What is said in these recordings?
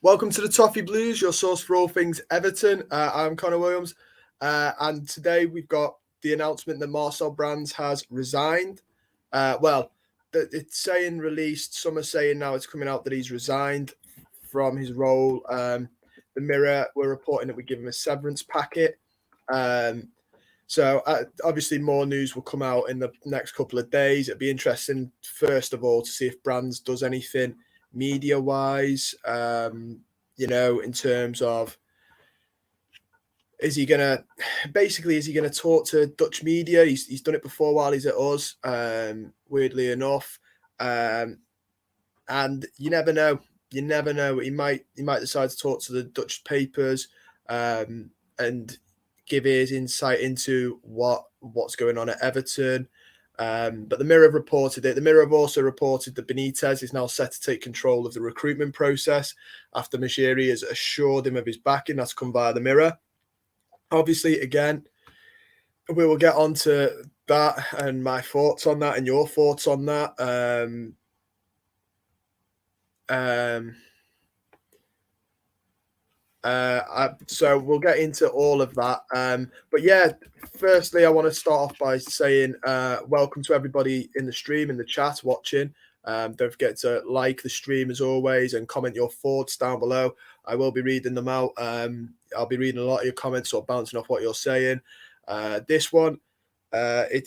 Welcome to the Toffee Blues, your source for all things Everton. I'm Connor Williams, and today we've got the announcement that Marcel Brands has resigned. It's saying released. Some are saying now it's coming out that he's resigned from his role. The Mirror were reporting that we give him a severance packet. So obviously more news will come out in the next couple of days. It'd be interesting, first of all, to see if Brands does anything media-wise, in terms of is he gonna talk to Dutch media? He's done it before while he's at us, weirdly enough, and you never know. He might decide to talk to the Dutch papers, and give his insight into what's going on at Everton. But the Mirror have reported it. The Mirror have also reported that Benitez is now set to take control of the recruitment process after Mashiri has assured him of his backing. That's come via the Mirror. Obviously, again, we will get on to that and my thoughts on that and your thoughts on that. So we'll get into all of that. But yeah, firstly, I want to start off by saying welcome to everybody in the stream, in the chat, watching. Don't forget to like the stream as always and comment your thoughts down below. I will be reading them out. I'll be reading a lot of your comments or bouncing off what you're saying. This one, Brands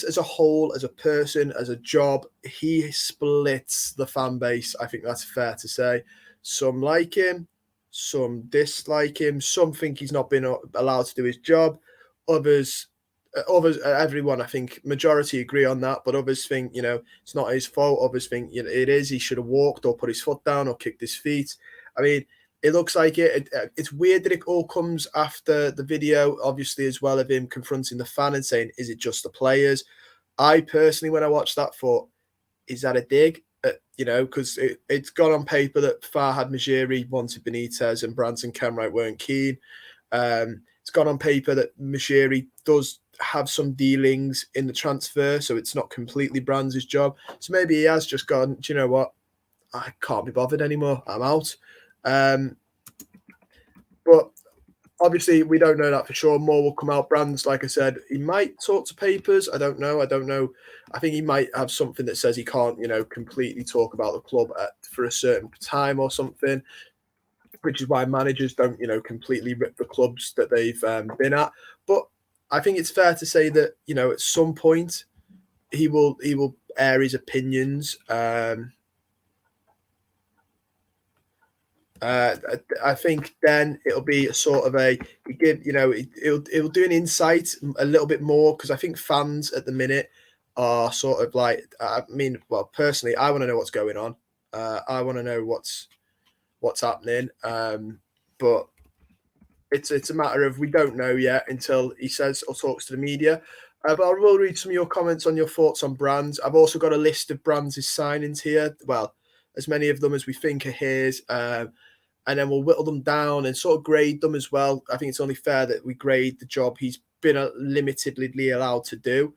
as a whole, as a person, as a job, he splits the fan base. I think that's fair to say. Some like him, some dislike him, some think he's not been allowed to do his job. Others, everyone, I think, majority agree on that, but others think, it's not his fault. Others think, it is. He should have walked or put his foot down or kicked his feet. I mean, it looks like it. It's weird that it all comes after the video, obviously, as well, of him confronting the fan and saying, is it just the players? I personally, when I watched that, thought, is that a dig? Because it's gone on paper that Farhad Majiri wanted Benitez and Brands and Kenwright weren't keen. It's gone on paper that Majiri does have some dealings in the transfer, so it's not completely Brands' job. So maybe he has just gone, do you know what? I can't be bothered anymore. I'm out. But obviously, we don't know that for sure. More will come out. Brands, like I said, he might talk to papers. I don't know. I think he might have something that says he can't, completely talk about the club for a certain time or something, which is why managers don't, completely rip the clubs that they've been at. But I think it's fair to say that, at some point he will air his opinions. I think then it'll be a sort of it'll do an insight a little bit more, because I think fans at the minute are sort of like, personally, I want to know what's going on. I want to know what's happening. But it's a matter of, we don't know yet until he says or talks to the media. But I will read some of your comments on your thoughts on Brands. I've also got a list of Brands' signings here. Well, as many of them as we think are his. And then we'll whittle them down and sort of grade them as well. I think it's only fair that we grade the job he's been limitedly allowed to do.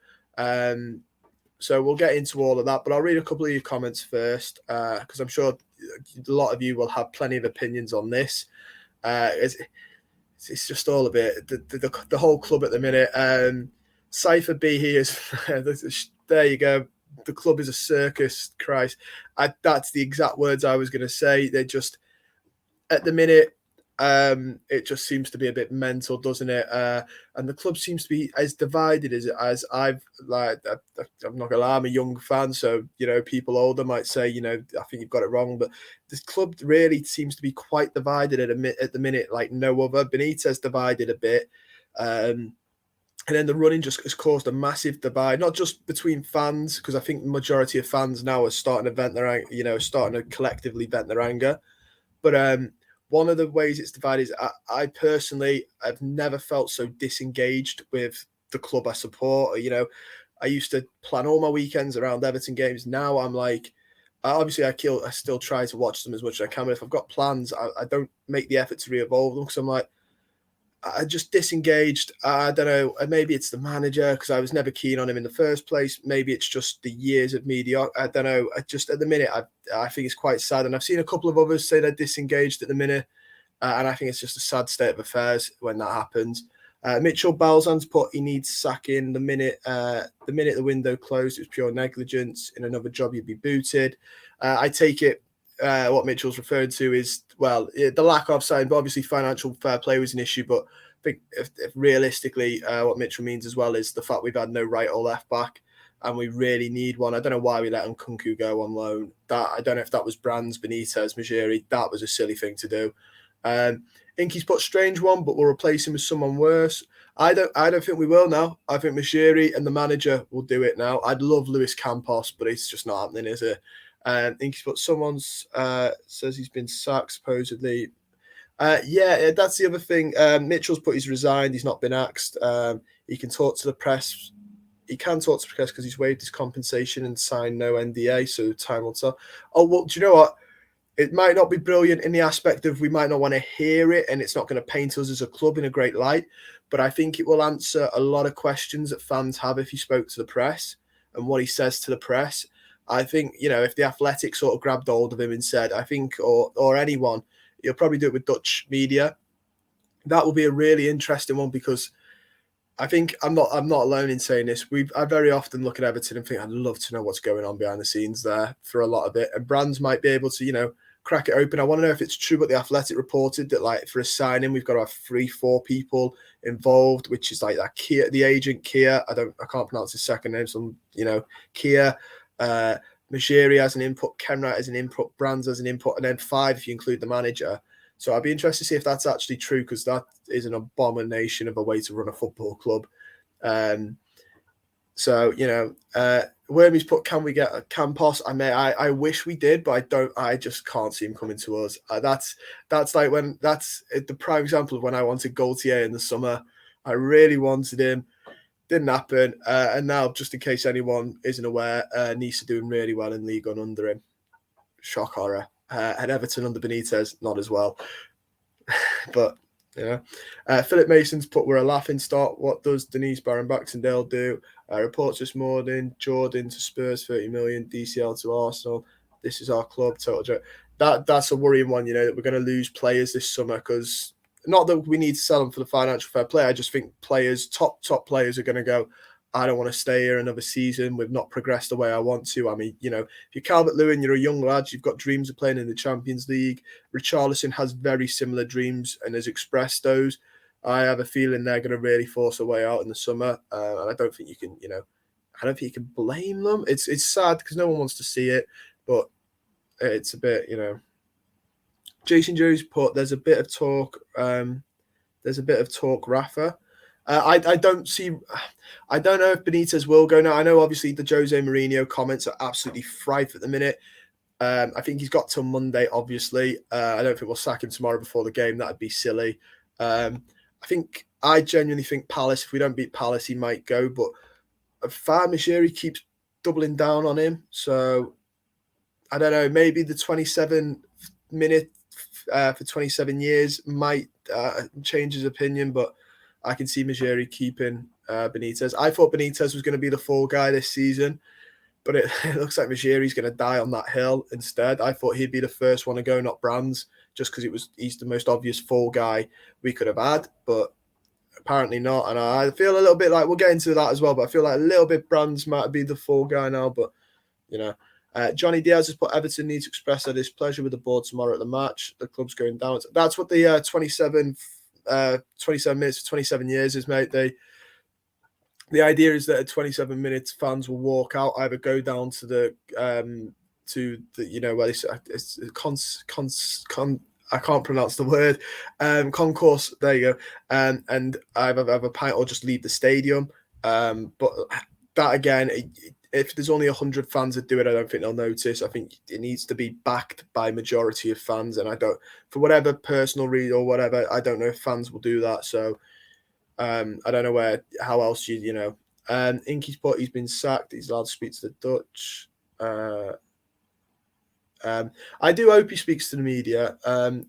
So we'll get into all of that, but I'll read a couple of your comments first, because I'm sure a lot of you will have plenty of opinions on this. It's just all a bit, the whole club at the minute. Cypher B here is, there you go. The club is a circus. Christ. That's the exact words I was going to say. They're just, at the minute, it just seems to be a bit mental, doesn't it? And the club seems to be as divided as I'm not gonna lie, I'm a young fan, so people older might say, I think you've got it wrong, but this club really seems to be quite divided at the minute, like no other. Benitez divided a bit, and then the running just has caused a massive divide, not just between fans, because I think the majority of fans now are starting to vent their anger, starting to collectively vent their anger, but one of the ways it's divided is I personally, I've never felt so disengaged with the club I support. I used to plan all my weekends around Everton games. Now I'm like, obviously I still try to watch them as much as I can. But if I've got plans, I don't make the effort to re-evolve them, because I'm like, just disengaged. I don't know. Maybe it's the manager because I was never keen on him in the first place. Maybe it's just the years of media. I don't know. I just at the minute, I think it's quite sad, and I've seen a couple of others say they're disengaged at the minute, and I think it's just a sad state of affairs when that happens. Mitchell Balzan's put he needs sacking the minute the window closed. It was pure negligence. In another job, you'd be booted. I take it. What Mitchell's referred to is, well, the lack of sign, but obviously financial fair play was an issue. But I think if realistically, what Mitchell means as well is the fact we've had no right or left back, and we really need one. I don't know why we let Nkunku go on loan. That I don't know if that was Brands, Benitez, Majiri. That was a silly thing to do. Inky's put strange one, but we'll replace him with someone worse. I don't think we will now. I think Majiri and the manager will do it now. I'd love Luis Campos, but it's just not happening, is it? Inky's put someone's says he's been sacked supposedly. Yeah, that's the other thing. Mitchell's put he's resigned. He's not been axed. He can talk to the press. He can talk to the press because he's waived his compensation and signed no NDA. So time will tell. Oh well, do you know what? It might not be brilliant in the aspect of we might not want to hear it, and it's not going to paint us as a club in a great light. But I think it will answer a lot of questions that fans have if he spoke to the press and what he says to the press. I think, if the Athletic sort of grabbed hold of him and said, I think, or anyone, you'll probably do it with Dutch media. That will be a really interesting one because I think I'm not alone in saying this. I very often look at Everton and think I'd love to know what's going on behind the scenes there for a lot of it. And Brands might be able to, crack it open. I want to know if it's true what the Athletic reported that like for a signing we've got to have 3-4 people involved, which is like that Kia, the agent Kia. I can't pronounce his second name. Some Kia. Majiri has an input, Kenwright has an input, Brands has an input, and then 5 if you include the manager. So I'd be interested to see if that's actually true because that is an abomination of a way to run a football club. Wormy's put, can we get a Campos? I wish we did, but I just can't see him coming to us. That's the prime example of when I wanted Gaultier in the summer. I really wanted him. Didn't happen. And now, just in case anyone isn't aware, Nice are doing really well in League One under him. Shock horror. And Everton under Benitez, not as well. But, Philip Mason's put, we're a laughing stock. What does Denise Barron-Baxendale do? Reports this morning, Jordan to Spurs, 30 million, DCL to Arsenal. This is our club, total joke. That's a worrying one, that we're going to lose players this summer because not that we need to sell them for the financial fair play. I just think top players are going to go, I don't want to stay here another season. We've not progressed the way I want to. I mean, if you're Calvert-Lewin, you're a young lad. You've got dreams of playing in the Champions League. Richarlison has very similar dreams and has expressed those. I have a feeling they're going to really force a way out in the summer. And I don't think you can, I don't think you can blame them. It's sad because no one wants to see it, but it's a bit, Jason Jones put, there's a bit of talk. Rafa. I don't know if Benitez will go now. I know obviously the Jose Mourinho comments are absolutely fright at the minute. I think he's got till Monday, obviously. I don't think we'll sack him tomorrow before the game. That'd be silly. I genuinely think Palace, if we don't beat Palace, he might go. But Majiri keeps doubling down on him. So I don't know, maybe the 27 minute for 27 years might change his opinion, but I can see Majiri keeping Benitez. I thought Benitez was going to be the fall guy this season, but it looks like Majiri's going to die on that hill instead. I thought he'd be the first one to go, not Brands, just because he's the most obvious fall guy we could have had, but apparently not. And I feel a little bit like, we'll get into that as well, but I feel like a little bit Brands might be the fall guy now, but Johnny Diaz has put, Everton needs to express their displeasure with the board tomorrow at the match. The club's going down. That's what the 27 minutes for 27 years is, mate. The idea is that at 27 minutes, fans will walk out, either go down to the where it's I can't pronounce the word, concourse. There you go, and either have a pint or just leave the stadium. But that again, if there's only 100 fans that do it, I don't think they'll notice. I think it needs to be backed by majority of fans, and I don't, for whatever personal reason or whatever, I don't know if fans will do that. So I don't know how else Inky's put, he's been sacked. He's allowed to speak to the Dutch. I do hope he speaks to the media.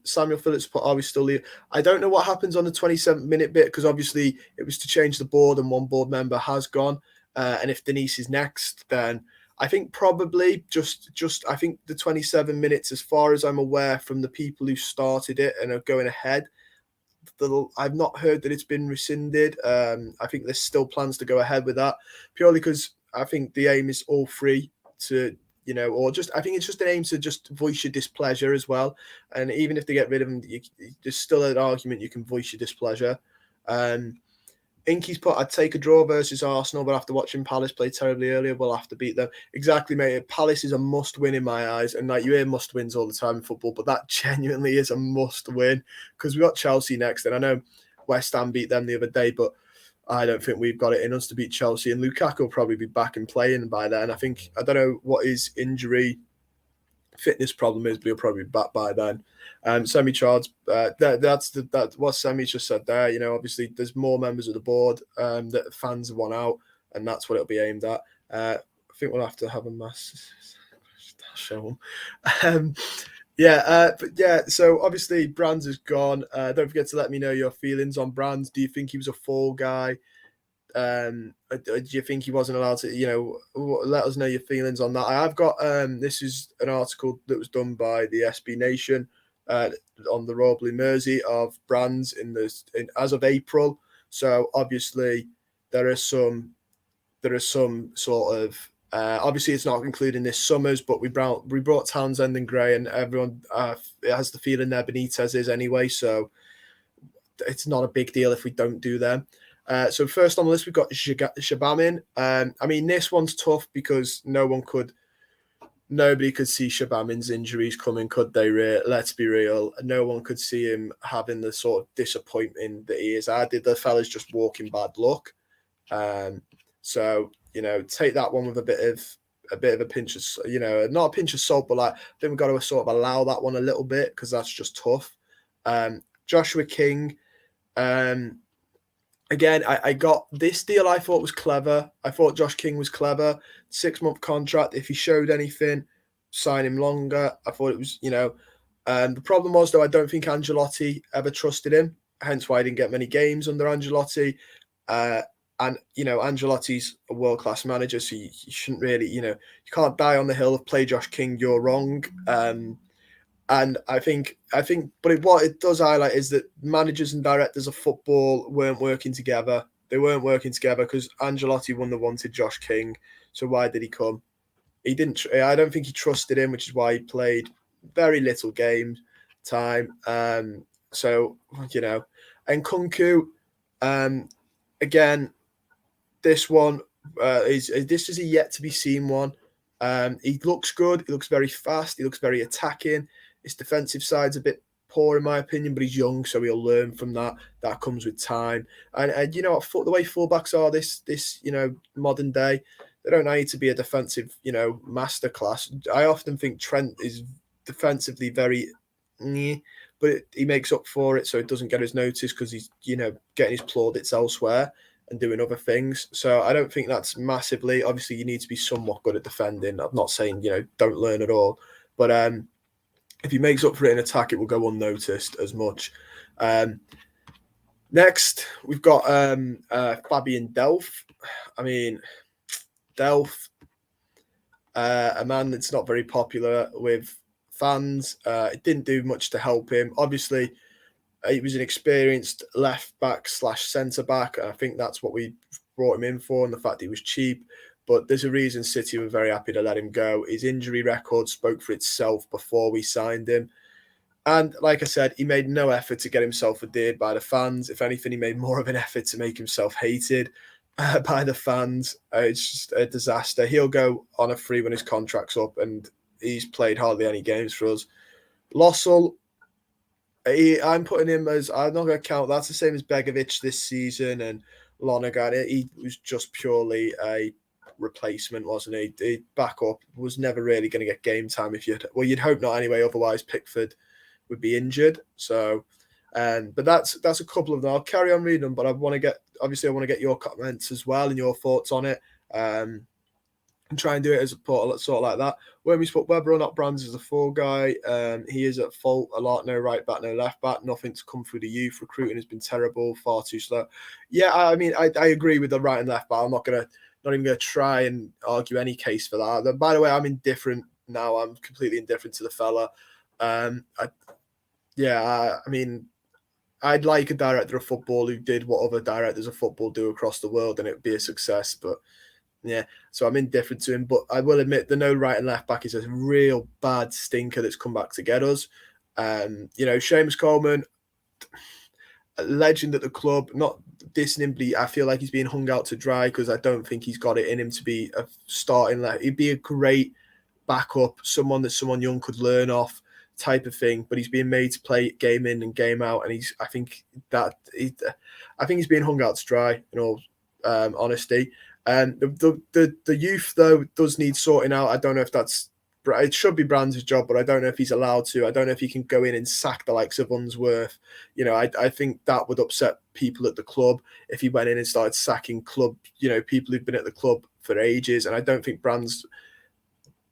Samuel Phillips put, "Are we still leaving?" I don't know what happens on the 27th-minute bit because obviously it was to change the board and one board member has gone. And if Denise is next, then I think probably just I think the 27 minutes, as far as I'm aware from the people who started it and are going ahead, I've not heard that it's been rescinded. I think there's still plans to go ahead with that purely because I think the aim is all free to, or just I think it's just an aim to just voice your displeasure as well. And even if they get rid of them, there's still an argument you can voice your displeasure. Inky's put, "I'd take a draw versus Arsenal, but after watching Palace play terribly earlier, we'll have to beat them." Exactly, mate. Palace is a must-win in my eyes, and like you hear must-wins all the time in football, but that genuinely is a must-win because we got Chelsea next, and I know West Ham beat them the other day, but I don't think we've got it in us to beat Chelsea, and Lukaku will probably be back and playing by then. I don't know what his injury fitness problem is, but he'll probably be back by then. Semi Charles, that's what Semi's just said there. Obviously there's more members of the board that the fans want out, and that's what it'll be aimed at. I think we'll have to have a mass show them. But yeah, so obviously Brands is gone. Don't forget to let me know your feelings on Brands. Do you think he was a fall guy? Do you think he wasn't allowed to, let us know your feelings on that. I've got this is an article that was done by the SB Nation on the Royal Blue Mersey of Brands as of April. So obviously there are some sort of obviously it's not including this summer's, but we brought Townsend and Gray, and everyone has the feeling they're Benitez is anyway, so it's not a big deal if we don't do them. So first on the list, we've got Shabamin. I mean, this one's tough because nobody could see Shabamin's injuries coming, could they? Let's be real. No one could see him having the sort of disappointment that he is. The fella's just walking bad luck. So take that one with a bit of a pinch of, not a pinch of salt, but like I think we've got to sort of allow that one a little bit because that's just tough. Joshua King. Again, I got this deal. I thought was clever. I thought Josh King was clever. 6-month contract. If he showed anything, sign him longer. I thought it was, the problem was though, I don't think Ancelotti ever trusted him. Hence why he didn't get many games under Ancelotti. And Ancelotti's a world-class manager, so you shouldn't really, you can't die on the hill of play Josh King. You're wrong. And I think, but what it does highlight is that managers and directors of football weren't working together. They weren't working together because Ancelotti wouldn't have wanted Josh King. So why did he come? He didn't. I don't think he trusted him, which is why he played very little game time. And Kunku, again, this one this is a yet to be seen one. He looks good. He looks very fast. He looks very attacking. His defensive side's a bit poor in my opinion, but he's young, so he'll learn from that. That comes with time. And the way fullbacks are this modern day, they don't need to be a defensive masterclass. I often think Trent is defensively very, but he makes up for it, so it doesn't get his notice because he's getting his plaudits elsewhere and doing other things. So I don't think that's massively. Obviously, you need to be somewhat good at defending. I'm not saying don't learn at all, but if he makes up for it in attack, it will go unnoticed as much. Next, we've got Fabian Delph. I mean, Delph, a man that's not very popular with fans. It didn't do much to help him. Obviously, he was an experienced left back / centre back. And I think that's what we brought him in for, and the fact that he was cheap. But there's a reason City were very happy to let him go. His injury record spoke for itself before we signed him. And like I said, he made no effort to get himself adored by the fans. If anything, he made more of an effort to make himself hated by the fans. It's just a disaster. He'll go on a free when his contract's up, and he's played hardly any games for us. Lossell, I'm putting him as, I'm not going to count, that's the same as Begovic this season and Lonergan. He was just purely a replacement, wasn't he? The backup was never really going to get game time you'd hope not anyway, otherwise Pickford would be injured. So, but that's a couple of them. I'll carry on reading them, but I want to get your comments as well and your thoughts on it. and try and do it as a portal sort of like that. When we put whether or not Brands is a full guy, he is at fault a lot. No right back, no left back. Nothing to come through the youth. Recruiting has been terrible, far too slow. Yeah, I mean, I agree with the right and left back. I'm not even gonna try and argue any case for that. By the way, I'm indifferent now. I'm completely indifferent to the fella. I mean, I'd like a director of football who did what other directors of football do across the world, and it would be a success. But yeah, so I'm indifferent to him. But I will admit the no right and left back is a real bad stinker that's come back to get us. Seamus Coleman, a legend at the club, not dissing him, I feel like he's being hung out to dry because I don't think he's got it in him to be a starting left. He'd be a great backup, someone that someone young could learn off type of thing, but he's being made to play game in and game out, and I think he's being hung out to dry, in all honesty. The youth though does need sorting out. I don't know if it should be Brands' job, but I don't know if he's allowed to. I don't know if he can go in and sack the likes of Unsworth. I think that would upset people at the club if he went in and started sacking people who've been at the club for ages. And I don't think Brands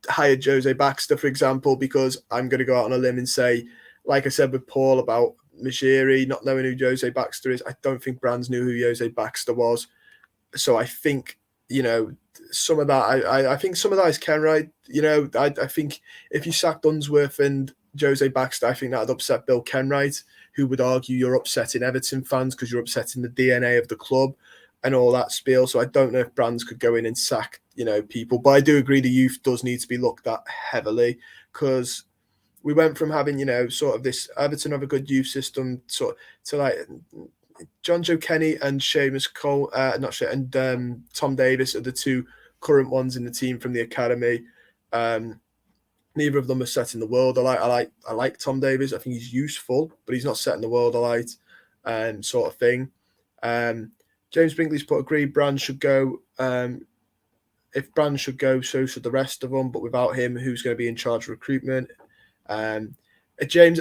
hired Jose Baxter, for example, because I'm going to go out on a limb and say, like I said with Paul about Majiri not knowing who Jose Baxter is, I don't think Brands knew who Jose Baxter was. So I think, some of that, I think some of that is Kenwright. I think if you sacked Unsworth and Jose Baxter, I think that'd upset Bill Kenwright, who would argue you're upsetting Everton fans because you're upsetting the DNA of the club and all that spiel. So I don't know if Brands could go in and sack, people. But I do agree the youth does need to be looked at heavily because we went from having, sort of this Everton have a good youth system to like John Joe Kenny and Seamus Cole, and Tom Davis are the two current ones in the team from the academy. Neither of them are setting the world alight. I like Tom Davis. I think he's useful, but he's not setting the world alight, sort of thing. James Brinkley's put agree. Brands should go. If Brands should go, so should the rest of them. But without him, who's going to be in charge of recruitment? James,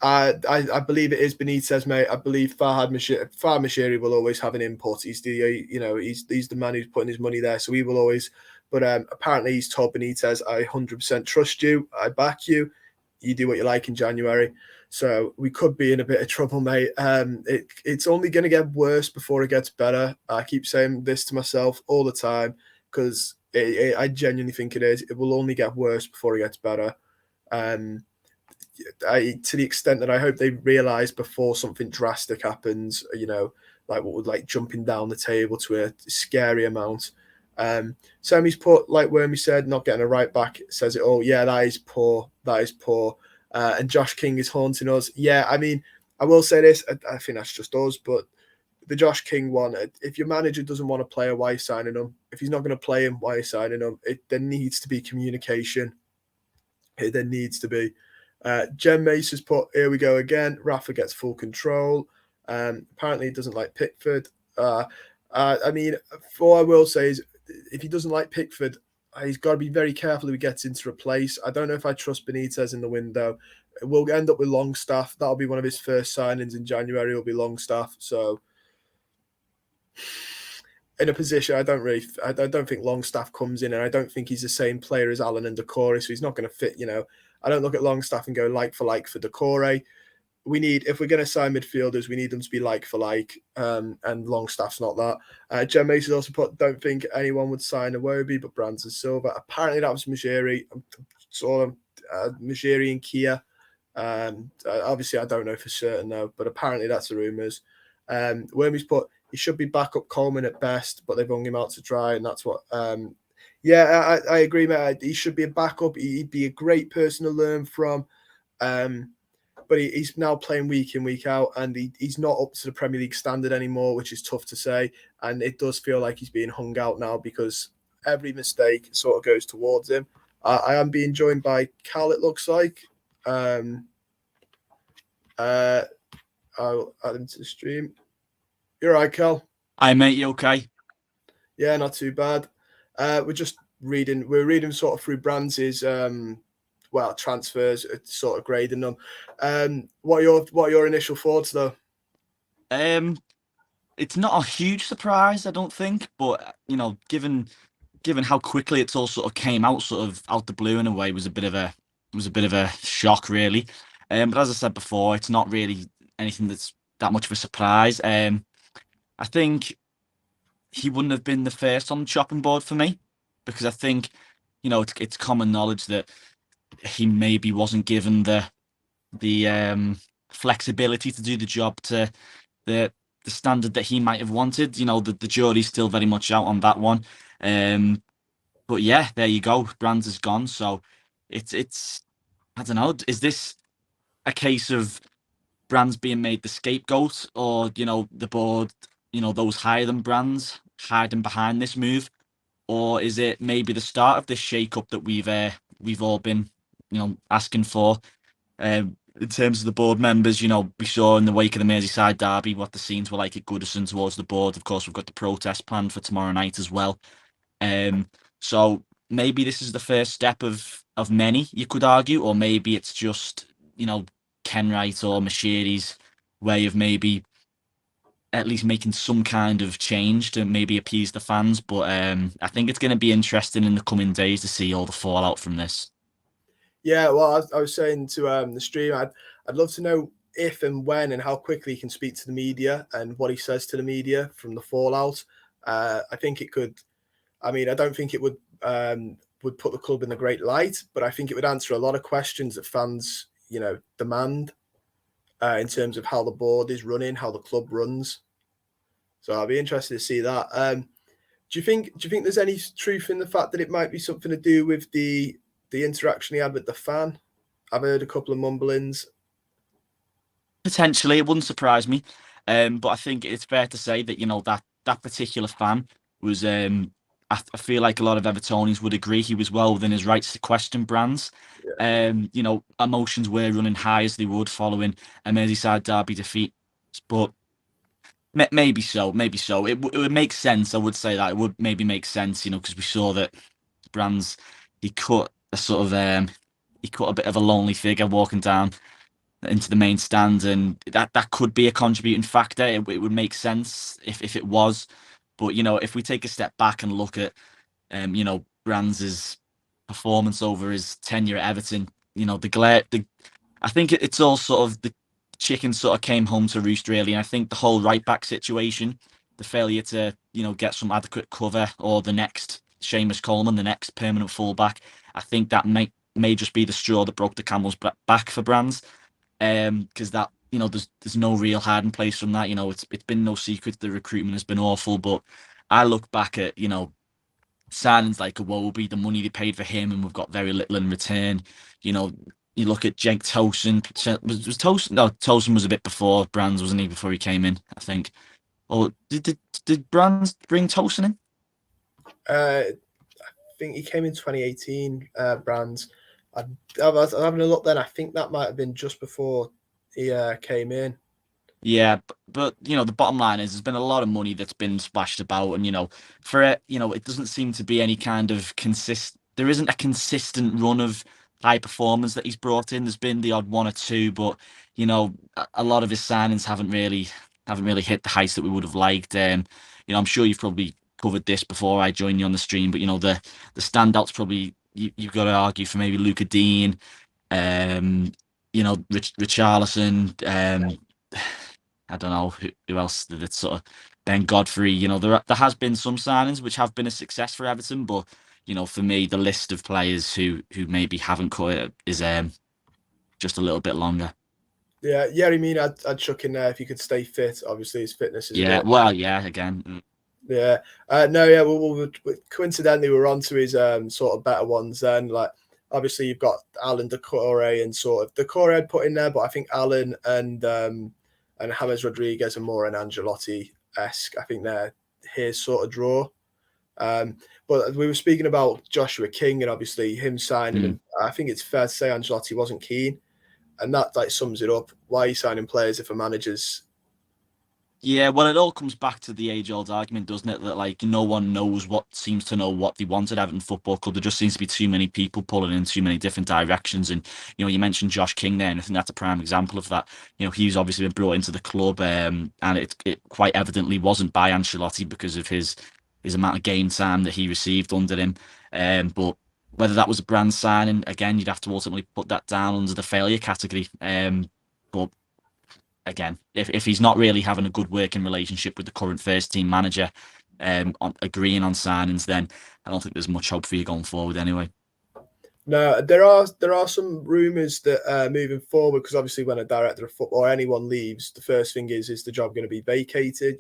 I believe it is Benitez, mate. I believe Farhad Moshiri will always have an input. He's he's the man who's putting his money there, so he will always. But apparently he's told Benitez, I 100% trust you. I back you. You do what you like in January. So we could be in a bit of trouble, mate. It's only going to get worse before it gets better. I keep saying this to myself all the time because I genuinely think it is. It will only get worse before it gets better. To the extent that I hope they realise before something drastic happens, like what would like jumping down the table to a scary amount. Sammy's put, like Wormy said, not getting a right back says it all. Yeah, that is poor. That is poor. And Josh King is haunting us. Yeah, I mean, I will say this. I think that's just us, but the Josh King one, if your manager doesn't want to play a, why are you signing him? If he's not going to play him, why are you signing him? There needs to be communication. There needs to be. Jen Mace has put, here we go again. Rafa gets full control. Apparently he doesn't like Pickford. I mean, all I will say is if he doesn't like Pickford, he's got to be very careful who he gets in to replace. I don't know if I trust Benitez in the window. We'll end up with Longstaff. That'll be one of his first signings in January. Will be Longstaff. So in a position, I don't think Longstaff comes in, and I don't think he's the same player as Allen and Decore, so he's not going to fit. I don't look at Longstaff and go like for Decore. If we're going to sign midfielders, we need them to be like for like, and Longstaff's not that. Jen Mason also put, don't think anyone would sign Iwobi, but Brands and Silva. Apparently that was Majiri. Saw them, Majiri and Kia. Obviously, I don't know for certain though, but apparently that's the rumours. Wormy's put, he should be backup Coleman at best, but they've hung him out to dry, and that's what. I agree, mate. He should be a backup. He'd be a great person to learn from. But he's now playing week in, week out, and he's not up to the Premier League standard anymore, which is tough to say. And it does feel like he's being hung out now because every mistake sort of goes towards him. I am being joined by Cal, it looks like. I'll add him to the stream. You're right, Cal. Hi, mate. You okay? Yeah, not too bad. We're reading sort of through Brands' transfers, sort of grading them. What are your initial thoughts though? It's not a huge surprise, I don't think, but given given how quickly it's all sort of came out, sort of out the blue in a way, was a bit of a shock, really. But as I said before, it's not really anything that's that much of a surprise. I think he wouldn't have been the first on the chopping board for me because I think, it's common knowledge that he maybe wasn't given the flexibility to do the job to the the standard that he might have wanted. The jury's still very much out on that one. Um, but yeah, there you go. Brands is gone. So it's I don't know. Is this a case of Brands being made the scapegoat, or the board, those higher than Brands hiding behind this move, or is it maybe the start of this shake-up that we've all been asking for? In terms of the board members, we saw in the wake of the Merseyside derby what the scenes were like at Goodison towards the board. Of course, we've got the protest planned for tomorrow night as well. So maybe this is the first step of many, you could argue, or maybe it's just, Kenwright or Mashiri's way of maybe at least making some kind of change to maybe appease the fans. But I think it's going to be interesting in the coming days to see all the fallout from this. Yeah, well, I was saying to the stream, I'd love to know if and when and how quickly he can speak to the media and what he says to the media from the fallout. I think it could. I mean, I don't think it would put the club in a great light, but I think it would answer a lot of questions that fans, demand in terms of how the board is running, how the club runs. So I'll be interested to see that. Do you think there's any truth in the fact that it might be something to do with the interaction he had with the fan? I've heard a couple of mumblings. Potentially, it wouldn't surprise me. But I think it's fair to say that that particular fan was. I feel like a lot of Evertonians would agree he was well within his rights to question Brands. Yeah, Emotions were running high as they would following a Merseyside derby defeat, but maybe so, maybe so. It would make sense. I would say that it would maybe make sense, because we saw that Brands he cut a sort of he cut a bit of a lonely figure walking down into the main stand, and that could be a contributing factor. It would make sense if it was, but if we take a step back and look at Brands' performance over his tenure at Everton, I think it's all sort of the chicken sort of came home to roost really, and I think the whole right back situation, the failure to get some adequate cover, or the next Seamus Coleman, the next permanent fullback, I think that may just be the straw that broke the camel's back for Brands. Because that there's no real hiding place from that. It's been no secret the recruitment has been awful, but I look back at signings like Iwobi, the money they paid for him, and we've got very little in return. You know, you look at Jake Tosin. Was Tosin? No, Tosin was a bit before Brands, wasn't he? Before he came in, I think. Or did Brands bring Tosin in? I think he came in 2018. Brands. I was having a look then. I think that might have been just before he came in. Yeah, but the bottom line is there's been a lot of money that's been splashed about, and for it, it doesn't seem to be any kind of there isn't a consistent run of high performers that he's brought in. There's been the odd one or two, but a lot of his signings haven't really hit the heights that we would have liked. I'm sure you've probably covered this before I joined you on the stream, but the standouts probably you've got to argue for maybe Luca Dean, Richarlison, I don't know who else did it, sort of Ben Godfrey. There has been some signings which have been a success for Everton, but for me, the list of players who maybe haven't cut it is just a little bit longer. Yeah, yeah. I mean, I'd chuck in there if he could stay fit. Obviously, his fitness is a Yeah, bit. well, yeah, again, Yeah. No, yeah. Coincidentally, we're on to his sort of better ones then. Like, obviously, you've got Alan Decore and sort of Decore I'd put in there, but I think Alan and James Rodriguez are more an Angelotti esque. I think they're his sort of draw. But we were speaking about Joshua King and obviously him signing, mm. and I think it's fair to say Angelotti wasn't keen, and that like sums it up. Why are you signing players if a manager's? Yeah, well, it all comes back to the age-old argument, doesn't it? That like no one seems to know what they want at Everton Football Club. There just seems to be too many people pulling in too many different directions. And you mentioned Josh King there, and I think that's a prime example of that. He's obviously been brought into the club, and it quite evidently wasn't by Ancelotti because of his his amount of game time that he received under him. But whether that was a brand signing, again, you'd have to ultimately put that down under the failure category. But again, if he's not really having a good working relationship with the current first team manager, on agreeing on signings, then I don't think there's much hope for you going forward anyway. No, there are some rumours that moving forward, because obviously when a director of football or anyone leaves, the first thing is the job going to be vacated?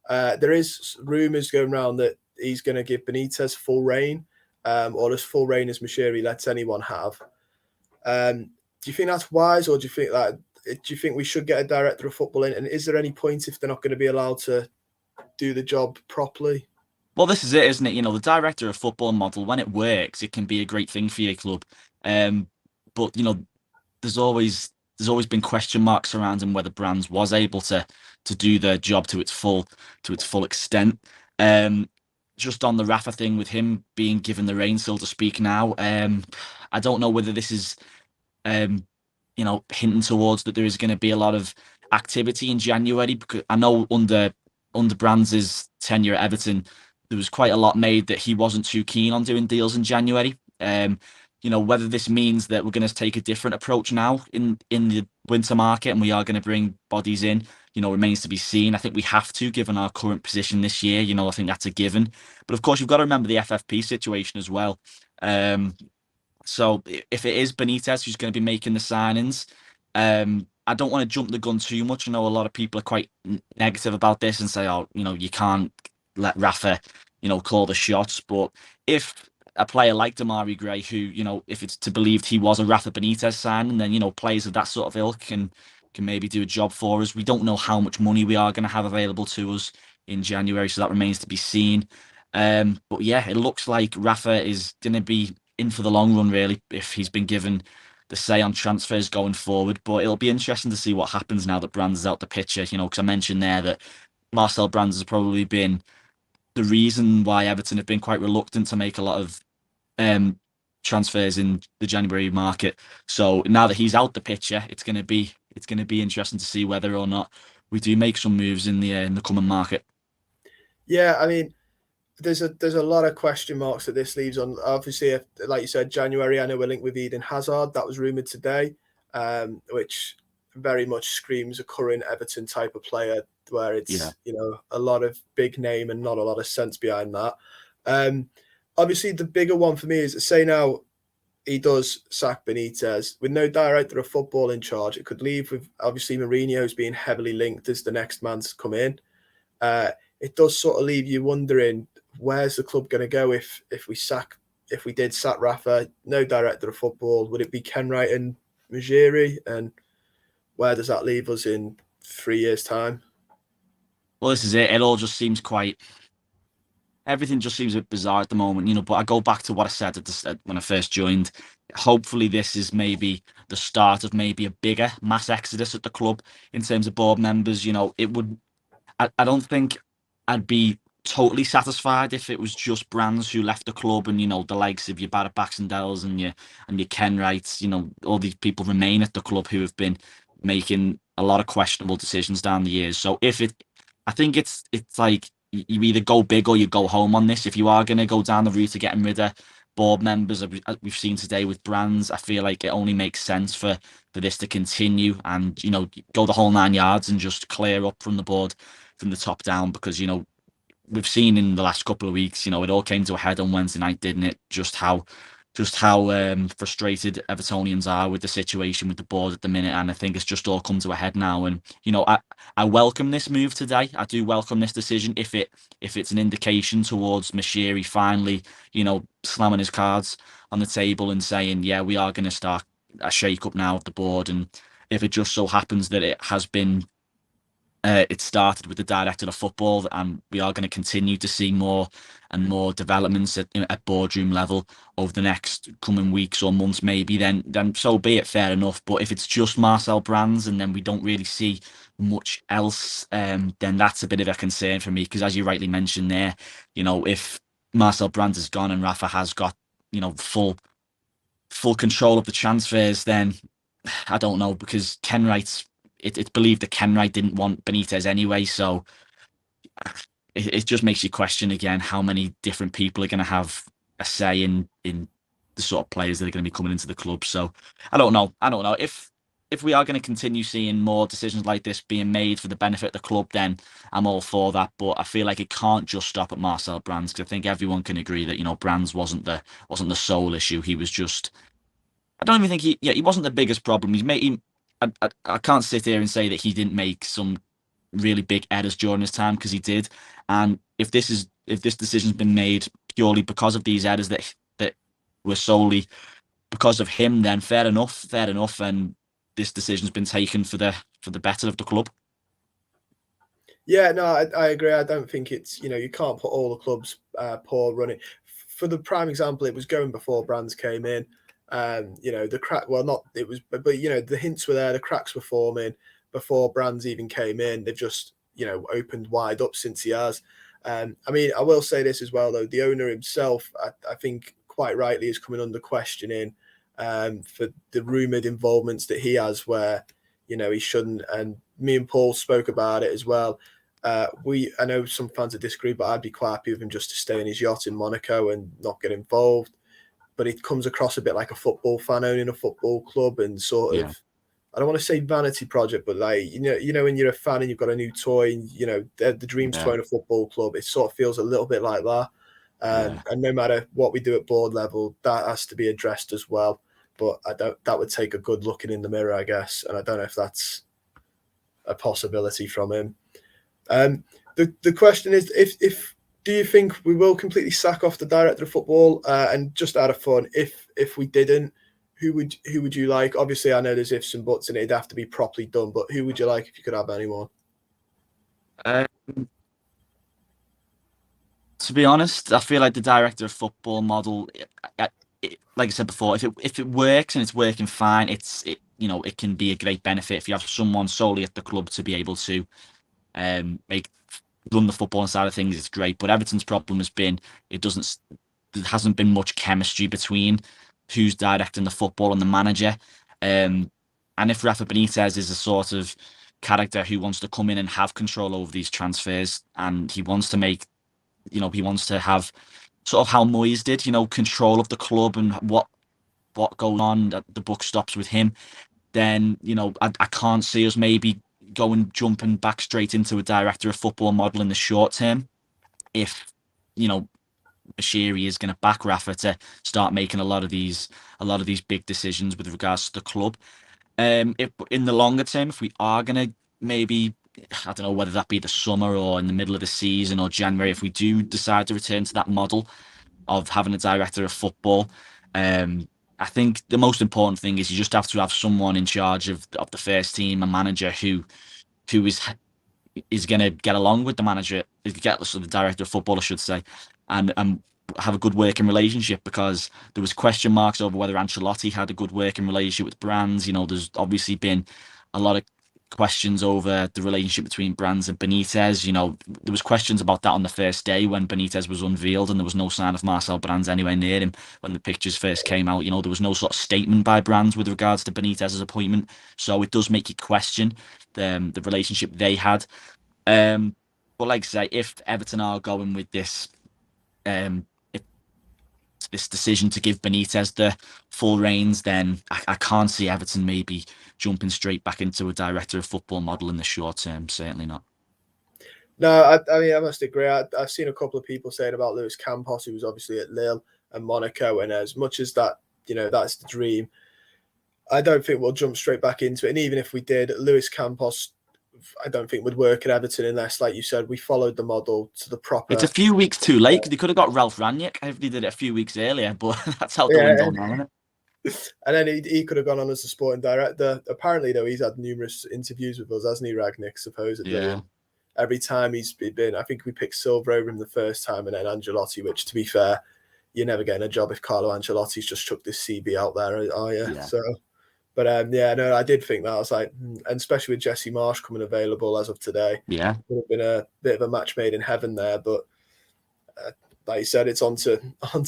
There is rumours going around that he's going to give Benitez full reign, or as full reign as Moshiri lets anyone have. Do you think that's wise, or do you think we should get a director of football in? And is there any point if they're not going to be allowed to do the job properly? Well, this is it, isn't it? The director of football model, when it works, it can be a great thing for your club. But there's always been question marks surrounding whether Brands was able to do the job to its full extent. Just on the Rafa thing, with him being given the reins, so to speak, now, I don't know whether this is hinting towards that there is going to be a lot of activity in January, because I know under Brands' tenure at Everton, there was quite a lot made that he wasn't too keen on doing deals in January. Whether this means that we're going to take a different approach now in the winter market, and we are going to bring bodies in, remains to be seen. I think we have to, given our current position this year. I think that's a given. But of course, you've got to remember the FFP situation as well. So if it is Benitez who's going to be making the signings, I don't want to jump the gun too much. I know a lot of people are quite negative about this and say, oh, you can't let Rafa, call the shots. But if a player like Damari Gray, who, if it's to believed he was a Rafa Benitez signing, then, players of that sort of ilk can maybe do a job for us. We don't know how much money we are going to have available to us in January, so that remains to be seen. But yeah, it looks like Rafa is going to be in for the long run, really, if he's been given the say on transfers going forward. But it'll be interesting to see what happens now that Brands is out the picture, because I mentioned there that Marcel Brands has probably been the reason why Everton have been quite reluctant to make a lot of transfers in the January market. So now that he's out the picture, it's going to be interesting to see whether or not we do make some moves in the coming market. Yeah, I mean, there's a lot of question marks that this leaves on. Obviously, like you said, January, I know we're linked with Eden Hazard. That was rumoured today, which very much screams a current Everton type of player, where it's a lot of big name and not a lot of sense behind that. Obviously, the bigger one for me is, say now he does sack Benitez with no director of football in charge. It could leave with obviously Mourinho's being heavily linked as the next man to come in. It does sort of leave you wondering, where's the club going to go if we did sack Rafa, no director of football? Would it be Kenwright and Mujiri? And where does that leave us in 3 years' time? Well, this is it. It all just seems everything just seems a bit bizarre at the moment, but I go back to what I said when I first joined. Hopefully this is maybe the start of maybe a bigger mass exodus at the club in terms of board members. I don't think I'd be totally satisfied if it was just Brands who left the club, and the likes of your Barrett Baxendells and your Kenwrights, all these people remain at the club who have been making a lot of questionable decisions down the years. So I think it's like you either go big or you go home on this. If you are going to go down the route of getting rid of board members, as we've seen today with Brands, I feel like it only makes sense for this to continue and go the whole 9 yards and just clear up from the board from the top down, because we've seen in the last couple of weeks, it all came to a head on Wednesday night, didn't it? Just how frustrated Evertonians are with the situation with the board at the minute, and I think it's just all come to a head now. And I welcome this move today. I do welcome this decision if it's an indication towards Moshiri finally, slamming his cards on the table and saying, yeah, we are going to start a shake up now of the board. And if it just so happens that it has been it started with the director of football, and we are going to continue to see more and more developments at boardroom level over the next coming weeks or months, maybe, then so be it, fair enough. But if it's just Marcel Brands and then we don't really see much else, then that's a bit of a concern for me, because as you rightly mentioned there, if Marcel Brands is gone and Rafa has got full control of the transfers, then I don't know, because Kenwright's it's believed that Kenwright didn't want Benitez anyway, so it just makes you question again how many different people are going to have a say in the sort of players that are going to be coming into the club. So I don't know. If we are going to continue seeing more decisions like this being made for the benefit of the club, then I'm all for that. But I feel like it can't just stop at Marcel Brands, because I think everyone can agree that Brands wasn't the sole issue. He was just, I don't even think he wasn't the biggest problem. I can't sit here and say that he didn't make some really big errors during his time, because he did. And if this decision's been made purely because of these errors that were solely because of him, then fair enough. And this decision's been taken for the better of the club. Yeah, no, I agree. I don't think it's, you can't put all the clubs poor running. For the prime example, it was going before Brands came in. The crack, well, not it was, but the hints were there. The cracks were forming before Brands even came in. They've just opened wide up since he has. I mean, I will say this as well, though. The owner himself, I think, quite rightly, is coming under questioning for the rumoured involvements that he has, where he shouldn't. And me and Paul spoke about it as well. I know some fans would disagree, but I'd be quite happy with him just to stay in his yacht in Monaco and not get involved. But it comes across a bit like a football fan owning a football club, and sort of, I don't want to say vanity project, but like, when you're a fan and you've got a new toy and, the dream's to own a football club, it sort of feels a little bit like that. And no matter what we do at board level, that has to be addressed as well. But that would take a good looking in the mirror, I guess. And I don't know if that's a possibility from him. The question is, if do you think we will completely sack off the director of football? And just out of fun, if we didn't, who would you like? Obviously, I know there's ifs and buts, and it'd have to be properly done. But who would you like if you could have anyone? To be honest, I feel like the director of football model, like I said before, if it works and it's working fine, it can be a great benefit if you have someone solely at the club to be able to run the football side of things. It's great. But Everton's problem has been there hasn't been much chemistry between who's directing the football and the manager. And if Rafa Benitez is a sort of character who wants to come in and have control over these transfers, and he wants to have sort of how Moyes did, control of the club and what goes on, that the buck stops with him, then, I can't see us maybe jumping back straight into a director of football model in the short term. If, Bashiri is going to back Rafa to start making a lot of these big decisions with regards to the club. If in the longer term, if we are going to maybe, I don't know whether that be the summer or in the middle of the season or January, if we do decide to return to that model of having a director of football, I think the most important thing is you just have to have someone in charge of the first team, a manager who is going to get along with the manager, the director of football, I should say, and have a good working relationship, because there was question marks over whether Ancelotti had a good working relationship with Brands. There's obviously been a lot of questions over the relationship between Brands and Benitez. There was questions about that on the first day when Benitez was unveiled, and there was no sign of Marcel Brands anywhere near him when the pictures first came out. There was no sort of statement by Brands with regards to Benitez's appointment, so it does make you question the relationship they had. But like I say, if Everton are going with this decision to give Benitez the full reins, then I can't see Everton maybe jumping straight back into a director of football model in the short term. Certainly not. No, I mean, I must agree. I've seen a couple of people saying about Luis Campos, who was obviously at Lille and Monaco, and as much as that, that's the dream, I don't think we'll jump straight back into it. And even if we did, Luis Campos, I don't think would work at Everton unless, like you said, we followed the model to the proper. It's a few weeks too late. They could have got Ralph Rangnick if they did it a few weeks earlier, but that's how the wind's on now, isn't it? And then he could have gone on as a sporting director. Apparently, though, he's had numerous interviews with us, hasn't he, Rangnick, supposedly? Yeah. Every time he's been, I think we picked Silva over him the first time, and then Ancelotti, which, to be fair, you're never getting a job if Carlo Ancelotti's just chucked this CB out there, are you? Yeah. So, but I did think that. I was like, and especially with Jesse Marsh coming available as of today, yeah, would have been a bit of a match made in heaven there. But like you said, it's onto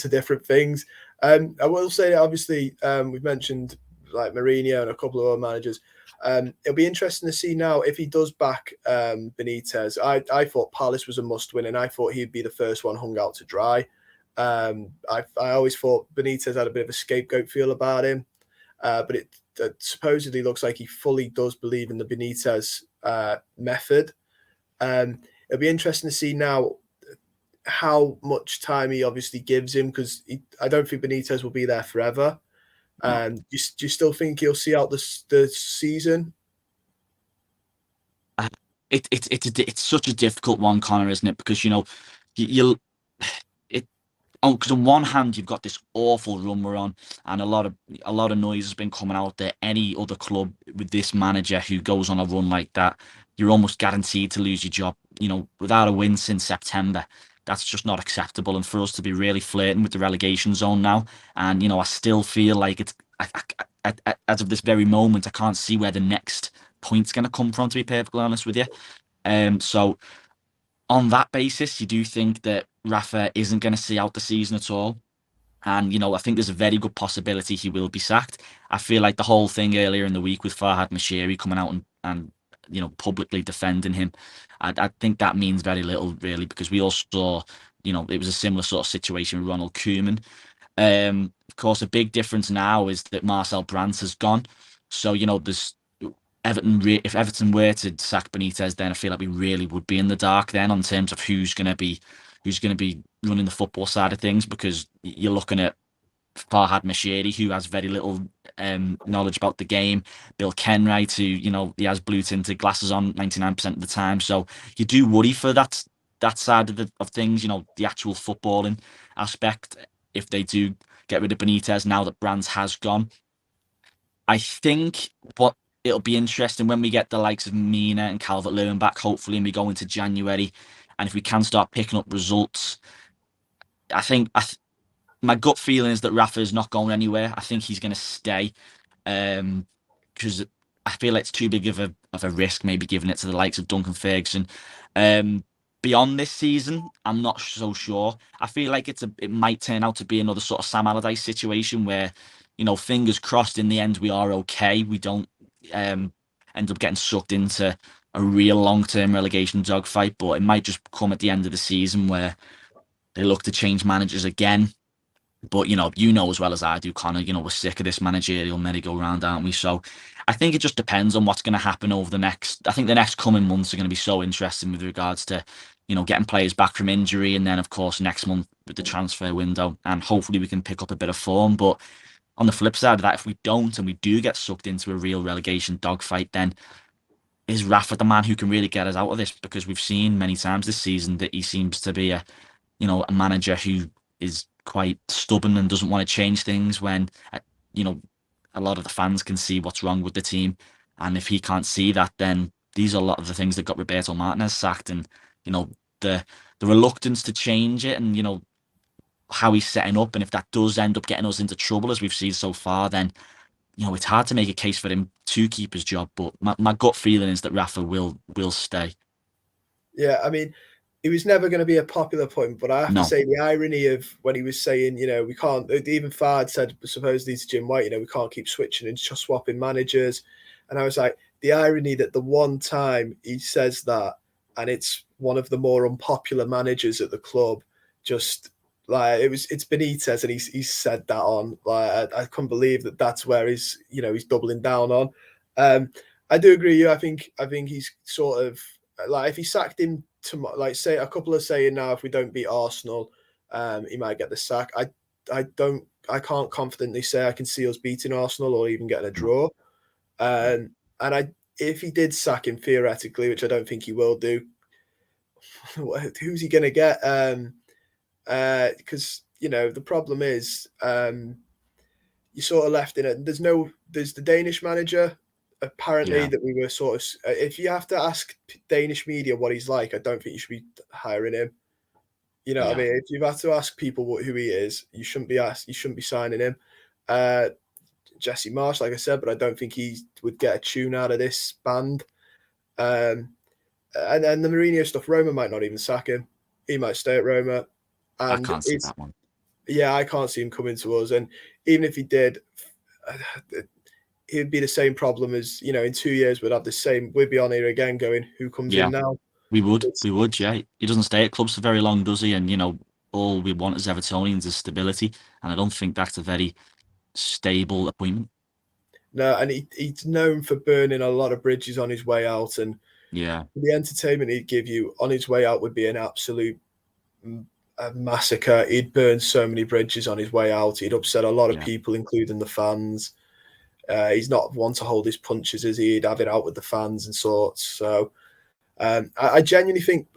different things. I will say, obviously, we've mentioned like Mourinho and a couple of other managers. It'll be interesting to see now if he does back Benitez. I thought Palace was a must-win, and I thought he'd be the first one hung out to dry. I always thought Benitez had a bit of a scapegoat feel about him, but it supposedly looks like he fully does believe in the Benitez method. It'll be interesting to see now how much time he obviously gives him, because I don't think Benitez will be there forever. No. Do you still think he'll see out the season? It's such a difficult one, Connor, isn't it? Because you it because on one hand you've got this awful run we're on, and a lot of noise has been coming out that any other club with this manager who goes on a run like that, you're almost guaranteed to lose your job. Without a win since September, that's just not acceptable. And for us to be really flirting with the relegation zone now, and I still feel like it's as of this very moment, I can't see where the next point's going to come from, to be perfectly honest with you. So on that basis, you do think that Rafa isn't going to see out the season at all. And, I think there's a very good possibility he will be sacked. I feel like the whole thing earlier in the week with Farhad Moshiri coming out and publicly defending him, I think that means very little, really, because we all saw, it was a similar sort of situation with Ronald Koeman. Of course, a big difference now is that Marcel Brands has gone. So, there's Everton. If Everton were to sack Benitez, then I feel like we really would be in the dark then on terms of who's going to be running the football side of things, because you're looking at Farhad Moshiri, who has very little knowledge about the game. Bill Kenwright, who he has blue tinted glasses on 99% of the time. So you do worry for that side of things. The actual footballing aspect. If they do get rid of Benitez now that Brands has gone, I think what it'll be interesting when we get the likes of Mina and Calvert-Lewin back, hopefully, and we go into January, and if we can start picking up results, I think my gut feeling is that Rafa is not going anywhere. I think he's going to stay, because I feel like it's too big of a risk, maybe giving it to the likes of Duncan Ferguson. Beyond this season, I'm not so sure. I feel like it might turn out to be another sort of Sam Allardyce situation where, fingers crossed, in the end we are okay. We don't end up getting sucked into a real long-term relegation dogfight, but it might just come at the end of the season where they look to change managers again. But as well as I do, Connor, we're sick of this managerial merry-go-round, aren't we? So I think it just depends on what's going to happen over the next coming months are going to be so interesting with regards to, getting players back from injury, and then of course next month with the transfer window, and hopefully we can pick up a bit of form. But on the flip side of that, if we don't and we do get sucked into a real relegation dogfight, then is Rafa the man who can really get us out of this? Because we've seen many times this season that he seems to be a manager who is quite stubborn and doesn't want to change things when, a lot of the fans can see what's wrong with the team. And if he can't see that, then these are a lot of the things that got Roberto Martinez sacked. And, the reluctance to change it, and, how he's setting up. And if that does end up getting us into trouble, as we've seen so far, then, it's hard to make a case for him to keep his job. But my gut feeling is that Rafa will stay. Yeah, I mean, it was never going to be a popular point, but I have to say the irony of when he was saying, we can't, even Fard said supposedly to Jim White, we can't keep switching and just swapping managers. And I was like, the irony that the one time he says that, and it's one of the more unpopular managers at the club, just like it's Benitez, and he's said that on, like, I couldn't believe that that's where he's doubling down on. I do agree with you. I think he's sort of like, if he sacked him tomorrow, like say a couple are saying now, if we don't beat Arsenal, he might get the sack. I can't confidently say I can see us beating Arsenal or even getting a draw. And if he did sack him theoretically, which I don't think he will do, who's he going to get? Because the problem is, you're sort of left in it. There's the Danish manager. Apparently, that we were sort of. If you have to ask Danish media what he's like, I don't think you should be hiring him. What I mean? If you've had to ask people who he is, you shouldn't be signing him. Jesse Marsh, like I said, but I don't think he would get a tune out of this band. And then the Mourinho stuff, Roma might not even sack him. He might stay at Roma. And I can't see that one. Yeah, I can't see him coming to us. And even if he did, it'd be the same problem as, in 2 years we'd have the same. We'd be on here again going, who comes in now? We would, yeah. He doesn't stay at clubs for very long, does he? And all we want as Evertonians is stability, and I don't think that's a very stable appointment. No, and he's known for burning a lot of bridges on his way out, and yeah, the entertainment he'd give you on his way out would be an absolute massacre. He'd burn so many bridges on his way out. He'd upset a lot of people, including the fans. He's not one to hold his punches, is he? He'd have it out with the fans and sorts. So I genuinely think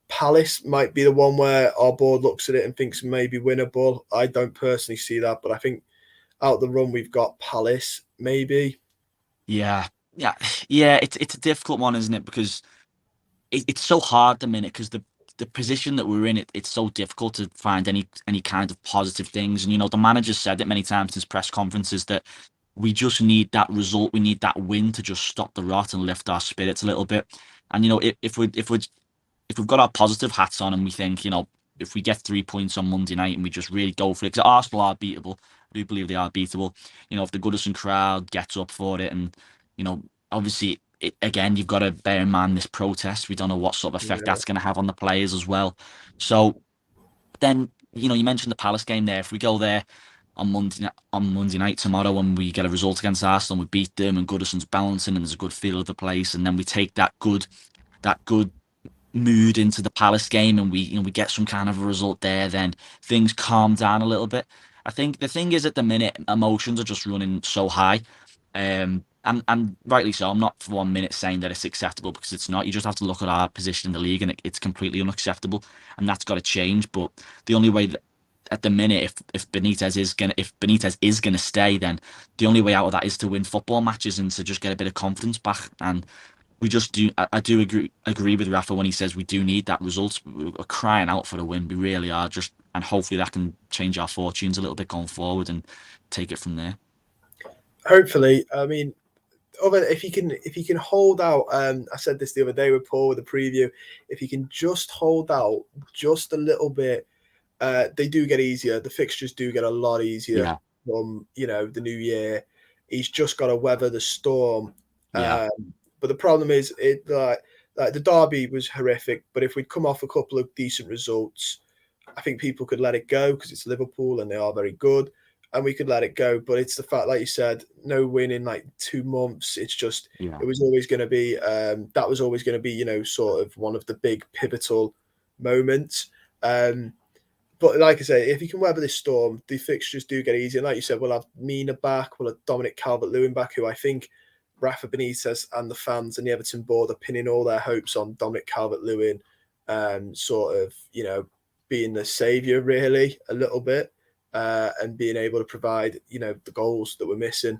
Palace might be the one where our board looks at it and thinks maybe winnable. I don't personally see that, but I think out the run we've got Palace, maybe. Yeah. It's a difficult one, isn't it? Because it's so hard at the minute because the position that we're in, it's so difficult to find any kind of positive things. And the manager said it many times in his press conferences that we just need that result. We need that win to just stop the rot and lift our spirits a little bit. And if we've got our positive hats on and we think, if we get 3 points on Monday night and we just really go for it, because Arsenal are beatable. I do believe they are beatable. If the Goodison crowd gets up for it, and obviously, again, you've got to bear in mind this protest. We don't know what sort of effect that's going to have on the players as well. So then, you mentioned the Palace game there. If we go there on Monday night tomorrow and we get a result against Arsenal, we beat them, and Goodison's balancing, and there's a good feel of the place, and then we take that good mood into the Palace game, and we get some kind of a result there, then things calm down a little bit. I think the thing is, at the minute, emotions are just running so high, and rightly so. I'm not for 1 minute saying that it's acceptable, because it's not. You just have to look at our position in the league, and it's completely unacceptable, and that's got to change. But the only way that, at the minute, if Benitez is gonna stay, then the only way out of that is to win football matches and to just get a bit of confidence back. And we just do. I do agree with Rafa when he says we do need that result. We're crying out for a win. We really are. And hopefully that can change our fortunes a little bit going forward and take it from there. Hopefully, I mean, if he can hold out. I said this the other day with Paul with the preview. If he can just hold out just a little bit, they do get easier. The fixtures do get a lot easier from the new year. He's just got to weather the storm. But the problem is, like the derby was horrific. But if we'd come off a couple of decent results, I think people could let it go, because it's Liverpool and they are very good, and we could let it go. But it's the fact, like you said, no win in like 2 months. It's just it was always going to be that was always going to be sort of one of the big pivotal moments. But like I say, if you can weather this storm, the fixtures do get easier. And like you said, we'll have Mina back, we'll have Dominic Calvert-Lewin back, who I think Rafa Benitez and the fans and the Everton board are pinning all their hopes on Dominic Calvert-Lewin, sort of, being the saviour really a little bit, and being able to provide, the goals that we're missing.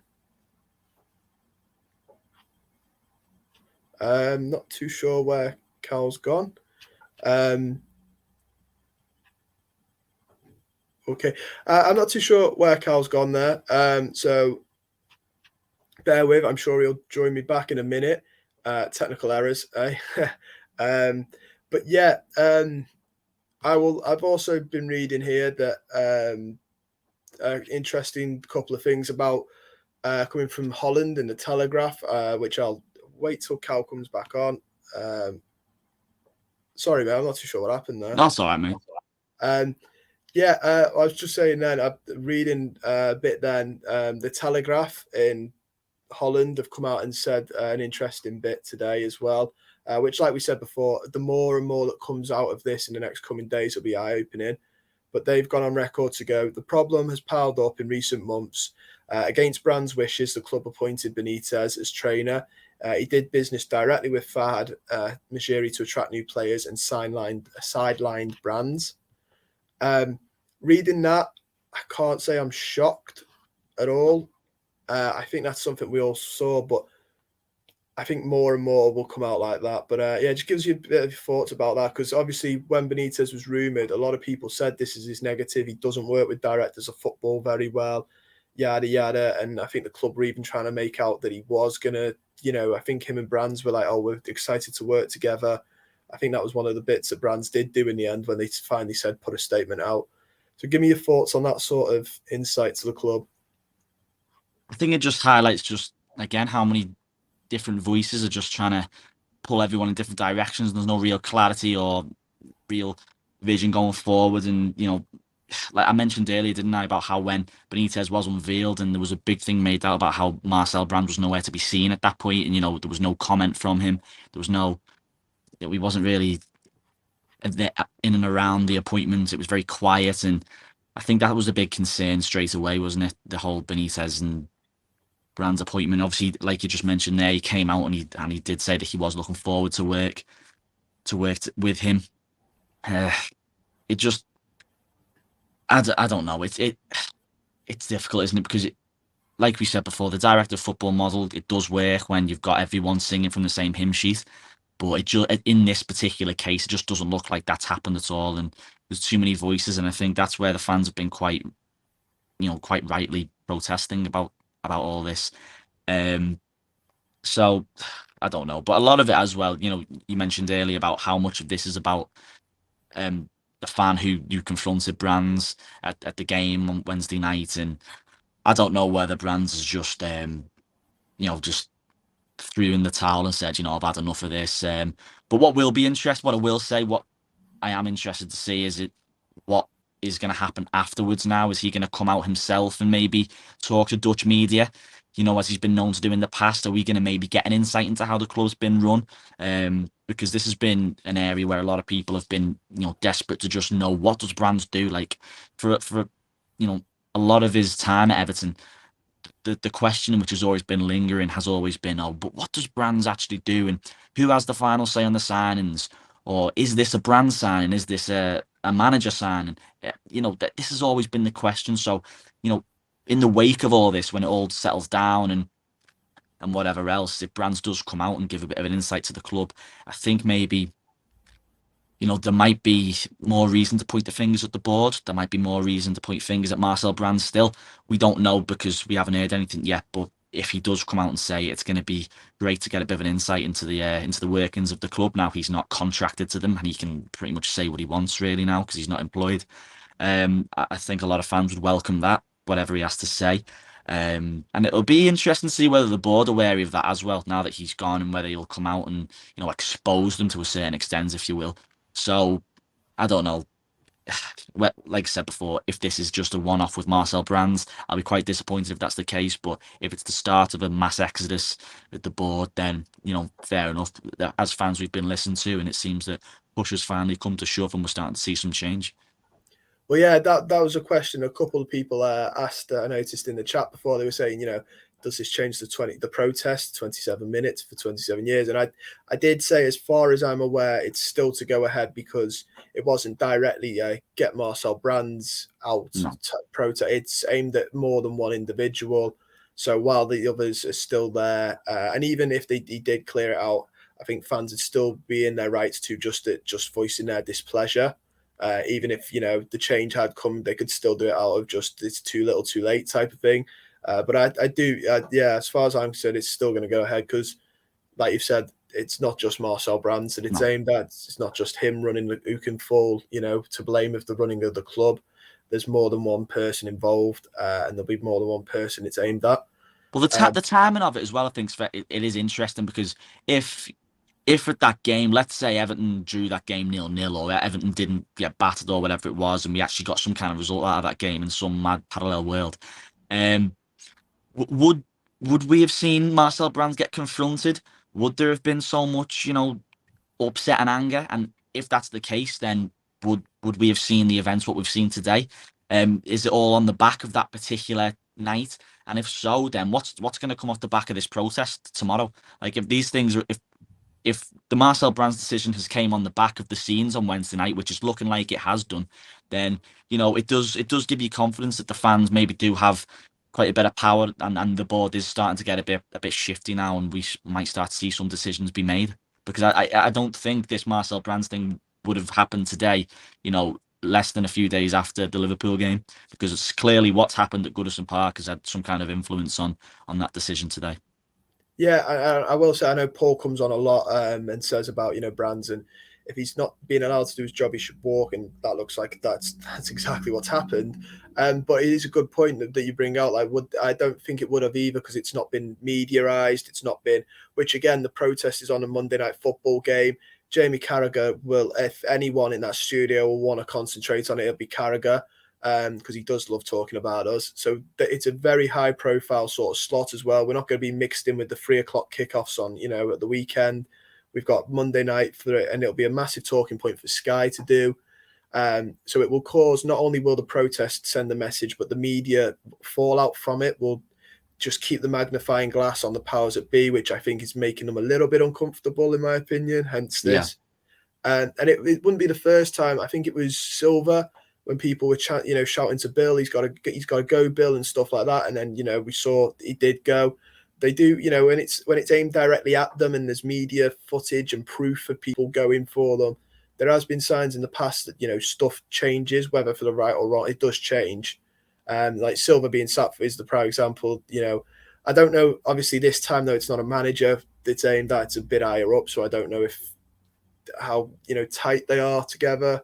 Not too sure where Cal's gone. Okay, I'm not too sure where Cal's gone there. So bear with. I'm sure he'll join me back in a minute. Technical errors. But yeah, I've also been reading here that interesting couple of things about coming from Holland in the Telegraph, which I'll wait till Cal comes back on. Sorry, man, I'm not too sure what happened there. That's all right, mate. Yeah, I was just saying then, I'm reading a bit then, the Telegraph in Holland have come out and said an interesting bit today as well, which, like we said before, the more and more that comes out of this in the next coming days will be eye-opening. But they've gone on record to go, the problem has piled up in recent months. Against Brands' wishes, the club appointed Benitez as trainer. He did business directly with Fahad Mejri to attract new players and sidelined Brands. Reading that, I can't say I'm shocked at all. I think that's something we all saw, but I think more and more will come out like that. But yeah, it just gives you a bit of thoughts about that, because obviously when Benitez was rumoured, a lot of people said this is his negative. He doesn't work with directors of football very well, yada, yada. And I think the club were even trying to make out that he was going to, I think him and Brands were like, oh, we're excited to work together. I think that was one of the bits that Brands did do in the end when they finally said put a statement out. So give me your thoughts on that sort of insight to the club. I think it just highlights just again how many different voices are just trying to pull everyone in different directions. There's no real clarity or real vision going forward. And, like I mentioned earlier, didn't I, about how when Benitez was unveiled and there was a big thing made out about how Marcel Brands was nowhere to be seen at that point, and, there was no comment from him. There was no, he wasn't really in and around the appointment. It was very quiet. And I think that was a big concern straight away, wasn't it? The whole Benitez and Brands appointment. Obviously, like you just mentioned there, he came out and he did say that he was looking forward to with him. Uh, it just I don't know. It's difficult, isn't it? Because like we said before, the director of football model, it does work when you've got everyone singing from the same hymn sheet. But in this particular case, it just doesn't look like that's happened at all. And there's too many voices, and I think that's where the fans have been quite rightly protesting about all this. So I don't know, but a lot of it as well. You mentioned earlier about how much of this is about the fan who you confronted Brands at the game on Wednesday night, and I don't know whether Brands is just threw in the towel and said, I've had enough of this. But what I will say, what I am interested to see is what is going to happen afterwards now. Is he going to come out himself and maybe talk to Dutch media, as he's been known to do in the past? Are we going to maybe get an insight into how the club's been run? Because this has been an area where a lot of people have been, desperate to just know, what does Brands do? Like for a lot of his time at Everton, the question which has always been lingering has always been, oh, but what does Brands actually do, and who has the final say on the signings? Or is this a brand signing? Is this a manager signing? This has always been the question. So, in the wake of all this, when it all settles down and whatever else, if Brands does come out and give a bit of an insight to the club, I think maybe, there might be more reason to point the fingers at the board. There might be more reason to point fingers at Marcel Brands still. We don't know because we haven't heard anything yet. But if he does come out and say, it's going to be great to get a bit of an insight into the workings of the club. Now he's not contracted to them and he can pretty much say what he wants really now because he's not employed. I think a lot of fans would welcome that, whatever he has to say. And it'll be interesting to see whether the board are wary of that as well now that he's gone, and whether he'll come out and expose them to a certain extent, if you will. So I don't know. Like I said before, if this is just a one-off with Marcel Brands, I'll be quite disappointed if that's the case. But if it's the start of a mass exodus at the board, then fair enough. As fans, we've been listened to, and it seems that push has finally come to shove, and we're starting to see some change. Well, yeah, that was a question a couple of people asked. I noticed in the chat before, they were saying, does this change the protest 27 minutes for 27 years? And I did say, as far as I'm aware, it's still to go ahead because it wasn't directly get Marcel Brands out. No. Protest. It's aimed at more than one individual. So while the others are still there, and even if he did clear it out, I think fans would still be in their rights to just voicing their displeasure. Even if the change had come, they could still do it out of just it's too little, too late type of thing. But I do, as far as I'm concerned, it's still going to go ahead because, like you've said, it's not just Marcel Brands and it's aimed at. It's not just him running who can fall, to blame of the running of the club. There's more than one person involved, and there'll be more than one person it's aimed at. Well, the timing of it as well, I think it is interesting because if at that game, let's say Everton drew that game 0-0, or Everton didn't get battered or whatever it was, and we actually got some kind of result out of that game in some mad parallel world, would we have seen Marcel Brands get confronted? Would there have been so much, upset and anger? And if that's the case, then would we have seen the events what we've seen today? Is it all on the back of that particular night? And if so, then what's going to come off the back of this protest tomorrow? Like if these things are if the Marcel Brands decision has came on the back of the scenes on Wednesday night, which is looking like it has done, then it does give you confidence that the fans maybe do have quite a bit of power, and the board is starting to get a bit shifty now, and we might start to see some decisions be made. Because I don't think this Marcel Brands thing would have happened today, less than a few days after the Liverpool game, because it's clearly what's happened at Goodison Park has had some kind of influence on that decision today. Yeah, I will say I know Paul comes on a lot and says about Brands, and if he's not being allowed to do his job, he should walk, and that looks like that's exactly what's happened. But it is a good point that you bring out. Like, I don't think it would have either, because it's not been mediaized. It's not been, which again, the protest is on a Monday night football game. Jamie Carragher will, if anyone in that studio will want to concentrate on it, it'll be Carragher, because he does love talking about us. So it's a very high profile sort of slot as well. We're not going to be mixed in with the 3 o'clock kickoffs on, at the weekend. We've got Monday night for it, and it'll be a massive talking point for Sky to do. So it will cause, not only will the protest send the message, but the media fallout from it will just keep the magnifying glass on the powers that be, which I think is making them a little bit uncomfortable, in my opinion, hence this. Yeah. And it wouldn't be the first time. I think it was Silver when people were shouting to Bill, he's got to go, Bill, and stuff like that. And then, we saw he did go. They do, when it's aimed directly at them and there's media footage and proof of people going for them, there has been signs in the past that, stuff changes, whether for the right or wrong, it does change. Like Silver being sacked is the prime example. I don't know, obviously this time though, it's not a manager that's aimed at, it's a bit higher up. So I don't know how tight they are together.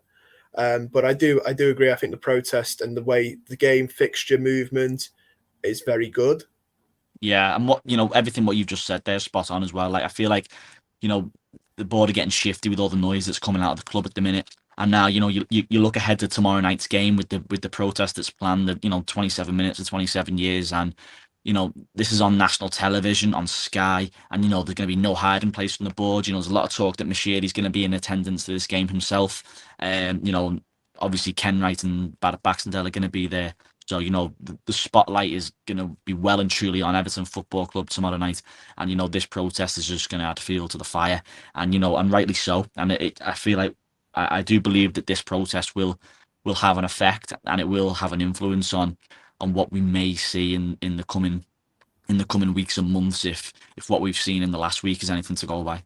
But I do agree. I think the protest and the way the game fixture movement is very good. Yeah, and everything what you've just said there is spot on as well. Like, I feel like, the board are getting shifty with all the noise that's coming out of the club at the minute. And now, you look ahead to tomorrow night's game with the protest that's planned, 27 minutes or 27 years. And, this is on national television, on Sky. And, there's going to be no hiding place from the board. There's a lot of talk that Mashiri's going to be in attendance to this game himself. Obviously Kenwright and Barrett Baxendale are going to be there. So, the spotlight is going to be well and truly on Everton Football Club tomorrow night. And, this protest is just going to add fuel to the fire. And, and rightly so. And I feel like I do believe that this protest will have an effect, and it will have an influence on what we may see in the coming weeks and months if what we've seen in the last week is anything to go by.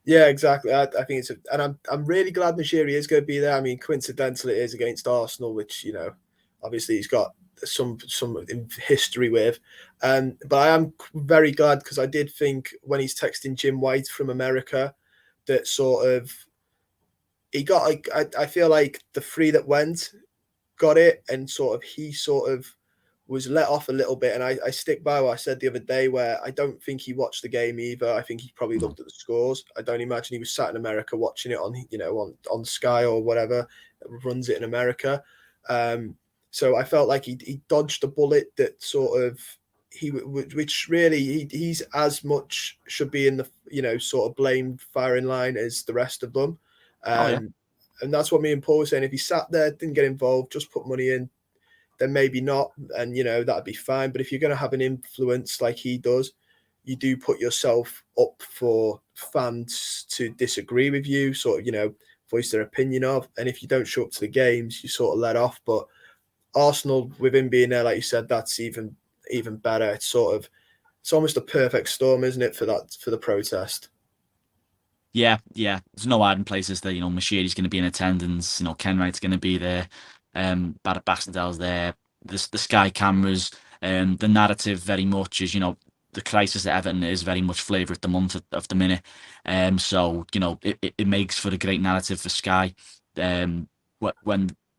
Yeah, exactly. I think and I'm really glad Mashiri is going to be there. I mean, coincidentally, it is against Arsenal, which, obviously he's got some history with. But I am very glad, because I did think when he's texting Jim White from America that sort of he got, like, I feel like the three that went got it, and sort of he sort of was let off a little bit. And I stick by what I said the other day, where I don't think he watched the game either. I think he probably looked at the scores. I don't imagine he was sat in America watching it on Sky or whatever runs it in America. So I felt like he dodged a bullet that sort of which really he's as much should be in the sort of blame firing line as the rest of them. And that's what me and Paul were saying. If he sat there, didn't get involved, just put money in, then maybe not, and that'd be fine. But if you're going to have an influence like he does, you do put yourself up for fans to disagree with you, sort of voice their opinion of. And if you don't show up to the games, you sort of let off. But Arsenal, with him being there, like you said, that's even better. It's almost a perfect storm, isn't it, for the protest? Yeah. There's no hiding places there. Mashiri's going to be in attendance. Kenwright's going to be there. Barrett Baxendale's there. The Sky cameras. The narrative very much is, the crisis at Everton is very much flavour of the month of the minute. So it makes for a great narrative for Sky. When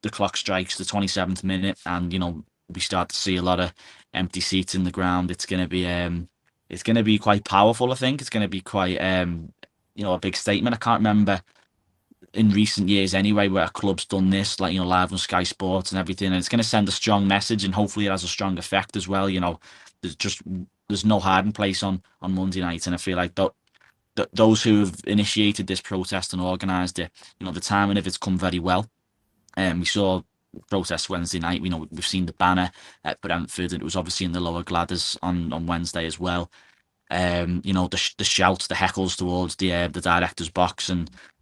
the clock strikes the 27th minute, and we start to see a lot of empty seats in the ground, it's going to be quite powerful. I think it's going to be quite a big statement. I can't remember in recent years anyway where a club's done this, like live on Sky Sports and everything, and it's going to send a strong message, and hopefully it has a strong effect as well. There's no hiding place on Monday night, and I feel like those who have initiated this protest and organised it, the timing of it's come very well. We saw protest Wednesday night. We've seen the banner at Brentford, and it was obviously in the Lower Gladders on Wednesday as well. The shouts, the heckles towards the director's box,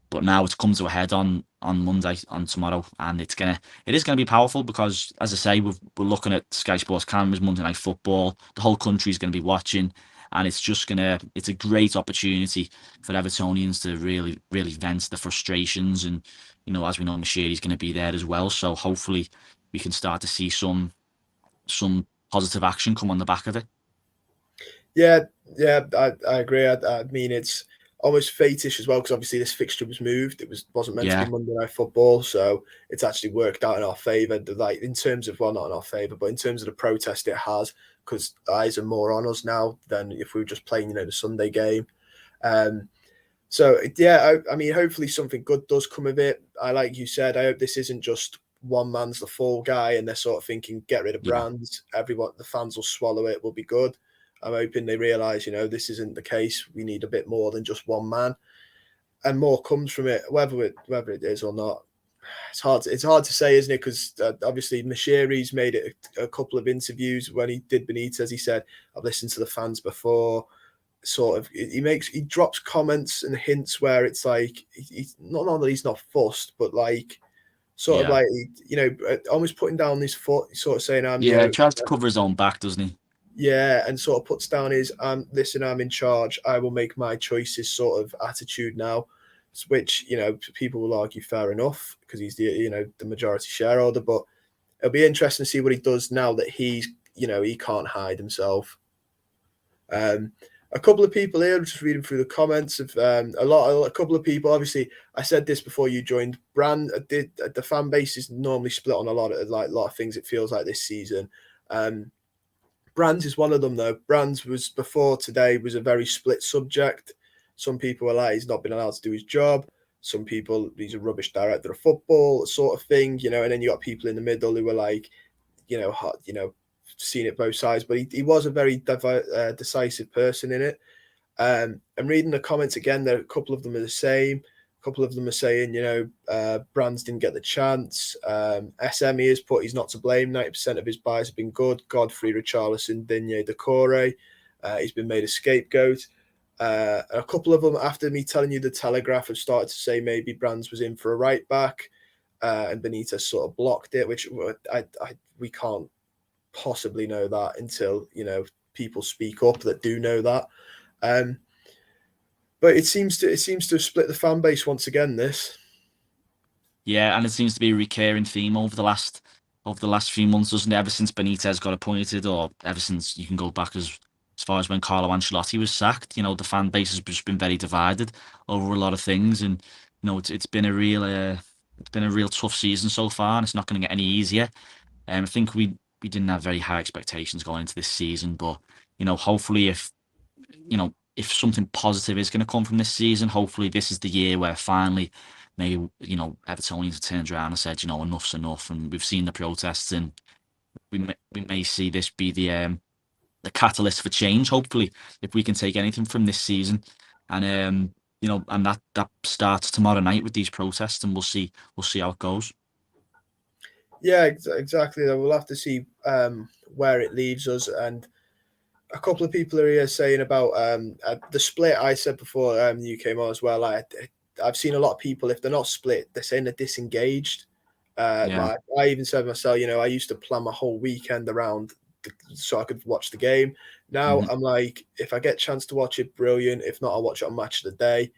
but now it's come to a head on Monday, on tomorrow, and it is gonna be powerful, because, as I say, we're looking at Sky Sports cameras, Monday Night Football. The whole country is going to be watching, and it's a great opportunity for Evertonians to really, really vent the frustrations. And as we know, Mashiri's going to be there as well, so hopefully we can start to see some positive action come on the back of it. Yeah, I agree. I mean, it's almost fate-ish as well, because obviously this fixture was moved. Wasn't meant to be Yeah, Monday Night Football, so it's actually worked out in our favour. Like in terms of, well, not in our favour, but in terms of the protest it has, because eyes are more on us now than if we were just playing, the Sunday game. So yeah, I mean, hopefully something good does come of it. Like you said, I hope this isn't just one man's the fall guy, and they're sort of thinking, get rid of yeah, Brands. Everyone, the fans will swallow it. Will be good. I'm hoping they realise, this isn't the case. We need a bit more than just one man, and more comes from it, whether it is or not. It's hard to say, isn't it? Because obviously Mashiri's made it a couple of interviews when he did Benitez. He said, "I've listened to the fans before." Sort of, he drops comments and hints where it's like he's not that he's not fussed, but like sort of yeah. like almost putting down his foot, sort of saying, "I'm Yeah, he tries to cover his own back, doesn't he? yeah," and sort of puts down his listen, I'm in charge, I will make my choices sort of attitude now, which people will argue fair enough because he's the majority shareholder, but it'll be interesting to see what he does now that he can't hide himself. Um, a couple of people here, just reading through the comments of a couple of people. Obviously, I said this before you joined. The fan base is normally split on a lot of things. It feels like this season. Brands is one of them though. Brands was before today was a very split subject. Some people were like he's not been allowed to do his job. Some people he's a rubbish director of football, sort of thing, and then you got people in the middle who were like, hot, seen it both sides, but he was a very decisive person in it. I'm reading the comments again. There, a couple of them are the same. A couple of them are saying, Brands didn't get the chance. SME has put he's not to blame. 90% of his buys have been good. Godfrey, Richarlison, Digne, Decore. He's been made a scapegoat. A couple of them, after me telling you the Telegraph, have started to say maybe Brands was in for a right back, and Benitez sort of blocked it, which we can't possibly know that until people speak up that do know that. But it seems to have split the fan base once again. This, Yeah, and it seems to be a recurring theme over the last few months, doesn't it? Ever since Benitez got appointed, or ever since you can go back as far as when Carlo Ancelotti was sacked. The fan base has just been very divided over a lot of things, and it's been a real tough season so far, and it's not going to get any easier. I think we didn't have very high expectations going into this season, but hopefully if something positive is going to come from this season, hopefully this is the year where finally maybe Evertonians turned around and said, enough's enough, and we've seen the protests, and we may see this be the catalyst for change. Hopefully, if we can take anything from this season, and and that starts tomorrow night with these protests, and we'll see how it goes. yeah, exactly. We'll have to see where it leaves us. And a couple of people are here saying about the split. I said before you came on as well. I've seen a lot of people, if they're not split, they're saying they're disengaged. Yeah. I even said myself, I used to plan my whole weekend around so I could watch the game. Now Mhm. I'm like, if I get a chance to watch it, brilliant. If not, I'll watch it on Match of the Day,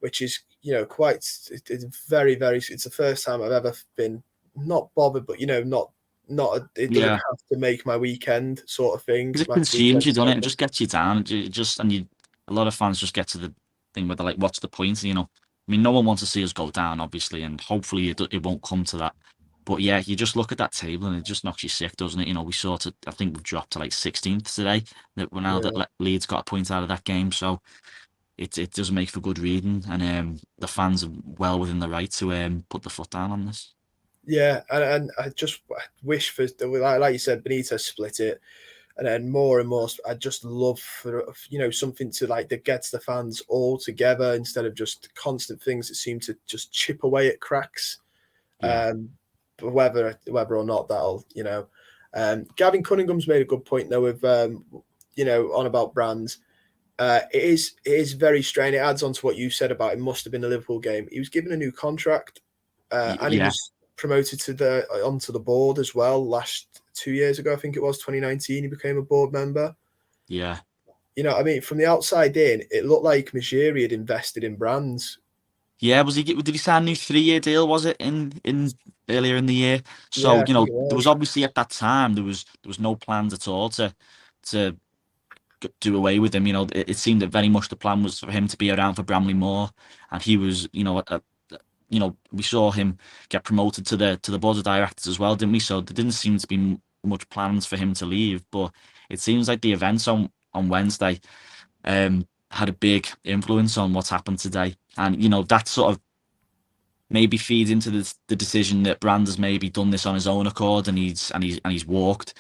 which is quite. It's very very. It's the first time I've ever been not bothered, but not. It doesn't Yeah. have to make my weekend sort of thing. Because it My consumes weekend. you, doesn't it? It just gets you down. A lot of fans just get to the thing where they're like, "What's the point?" I mean, no one wants to see us go down, obviously, and hopefully it won't come to that. But yeah, you just look at that table and it just knocks you sick, doesn't it? I think we've dropped to like 16th today. That we're now that Yeah. Leeds got a point out of that game, so it does make for good reading, and the fans are well within the right to put the foot down on this. Yeah, and I just wish for like you said, Benitez split it, and then more and more. I just love for something to like that gets the fans all together instead of just constant things that seem to just chip away at cracks. Yeah, But whether or not that'll Gavin Cunningham's made a good point though with on about Brands. It is very strange. It adds on to what you said about it must have been a Liverpool game. He was given a new contract, and he yeah, was promoted to onto the board as well. Last 2 years ago, I think it was 2019, he became a board member. yeah. I mean, from the outside in, it looked like Majiri had invested in Brands. Yeah, did he sign a new 3-year deal, was it, in earlier in the year? So, Yeah, I think it there was was. obviously at that time there was no plans at all to do away with him. It seemed that very much the plan was for him to be around for Bramley Moore, and he was, we saw him get promoted to the board of directors as well, didn't we? So there didn't seem to be much plans for him to leave, but it seems like the events on Wednesday had a big influence on what's happened today, and that sort of maybe feeds into the decision that Brand has maybe done this on his own accord, and he's walked.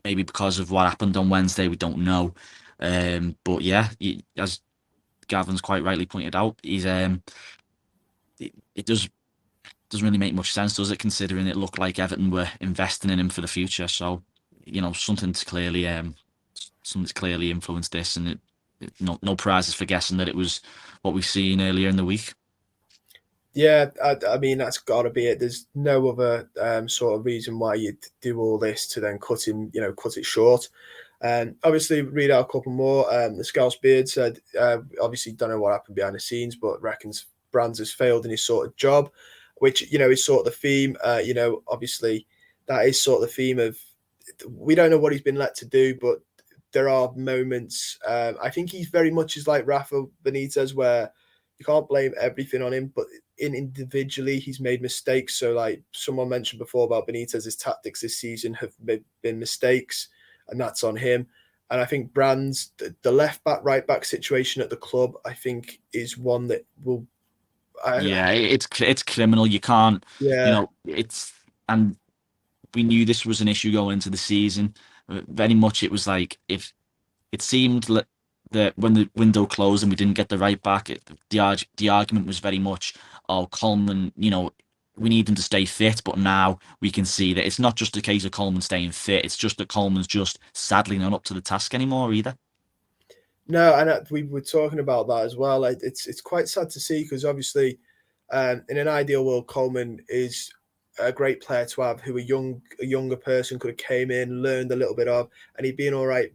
Maybe because of what happened on Wednesday, we don't know. But yeah, as Gavin's quite rightly pointed out, it doesn't really make much sense, does it? Considering it looked like Everton were investing in him for the future. So something's clearly influenced this, and no prizes for guessing that it was what we've seen earlier in the week. Yeah, I mean that's got to be it. There's no other sort of reason why you'd do all this to then cut it short. Obviously, read out a couple more. The Scouse Beard said, obviously, don't know what happened behind the scenes, but reckons Brands has failed in his sort of job, which is sort of the theme. Obviously, that is sort of the theme of we don't know what he's been let to do, but there are moments. I think he's very much is like Rafa Benitez, where you can't blame everything on him, but individually he's made mistakes. So like someone mentioned before about Benitez's tactics this season have been mistakes, and that's on him. And I think Brands, the left back, right back situation at the club, I think is one that will. It's criminal. You can't. Yeah. And we knew this was an issue going into the season. Very much, it was like if it seemed that when the window closed and we didn't get the right back, the argument was very much, oh, Coleman, we need him to stay fit, but now we can see that it's not just a case of Coleman staying fit, it's just that Coleman's just sadly not up to the task anymore either. No, and we were talking about that as well. It's quite sad to see because obviously, in an ideal world, Coleman is a great player to have who a younger person could have came in, learned a little bit of, and he'd been all right,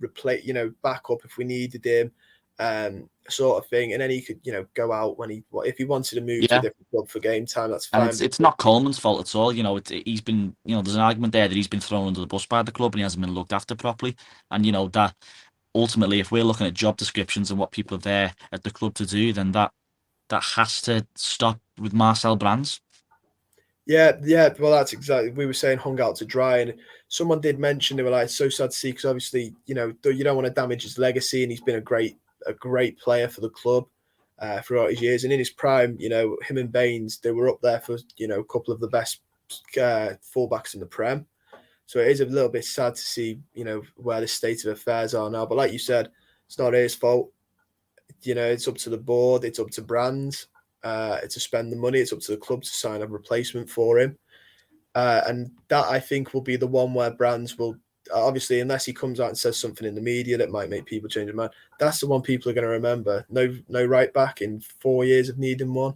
back up if we needed him, sort of thing. And then he could, go out if he wanted to move to a different club for game time, that's fine. And it's not Coleman's fault at all. He's been, there's an argument there that he's been thrown under the bus by the club and he hasn't been looked after properly. And that ultimately, if we're looking at job descriptions and what people are there at the club to do, then that has to stop with Marcel Brands. Yeah. Well, that's exactly, we were saying hung out to dry, and someone did mention, they were like, it's so sad to see because obviously, you don't want to damage his legacy, and he's been a great player for the club throughout his years. And in his prime, him and Baines, they were up there for, a couple of the best fullbacks in the Prem. So it is a little bit sad to see, where the state of affairs are now. But like you said, it's not his fault. It's up to the board. It's up to Brands to spend the money. It's up to the club to sign a replacement for him. And that, I think, will be the one where Brands will, obviously, unless he comes out and says something in the media that might make people change their mind, that's the one people are going to remember. No right back in 4 years of needing one.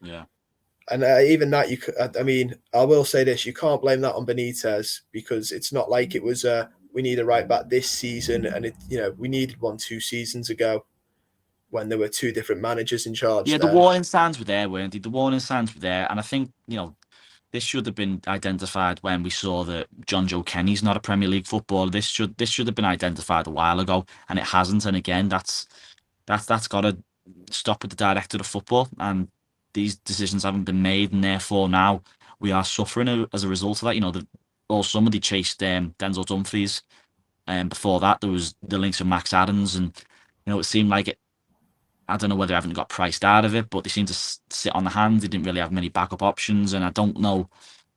Yeah. And even that, I will say this, you can't blame that on Benitez because it's not like it was we need a right back this season, and we needed one 2 seasons ago when there were 2 different managers in charge. Yeah, the warning signs were there, weren't they? The warning signs were there, and I think this should have been identified when we saw that John Joe Kenny's not a Premier League footballer. This should have been identified a while ago, and it hasn't. And again, that's got to stop with the director of football, and these decisions haven't been made, and therefore now we are suffering as a result of that. All somebody chased Denzel Dumfries, and before that there was the links of Max Adams, and it seemed like it. I don't know whether Everton got priced out of it, but they seemed to sit on the hand. They didn't really have many backup options, and I don't know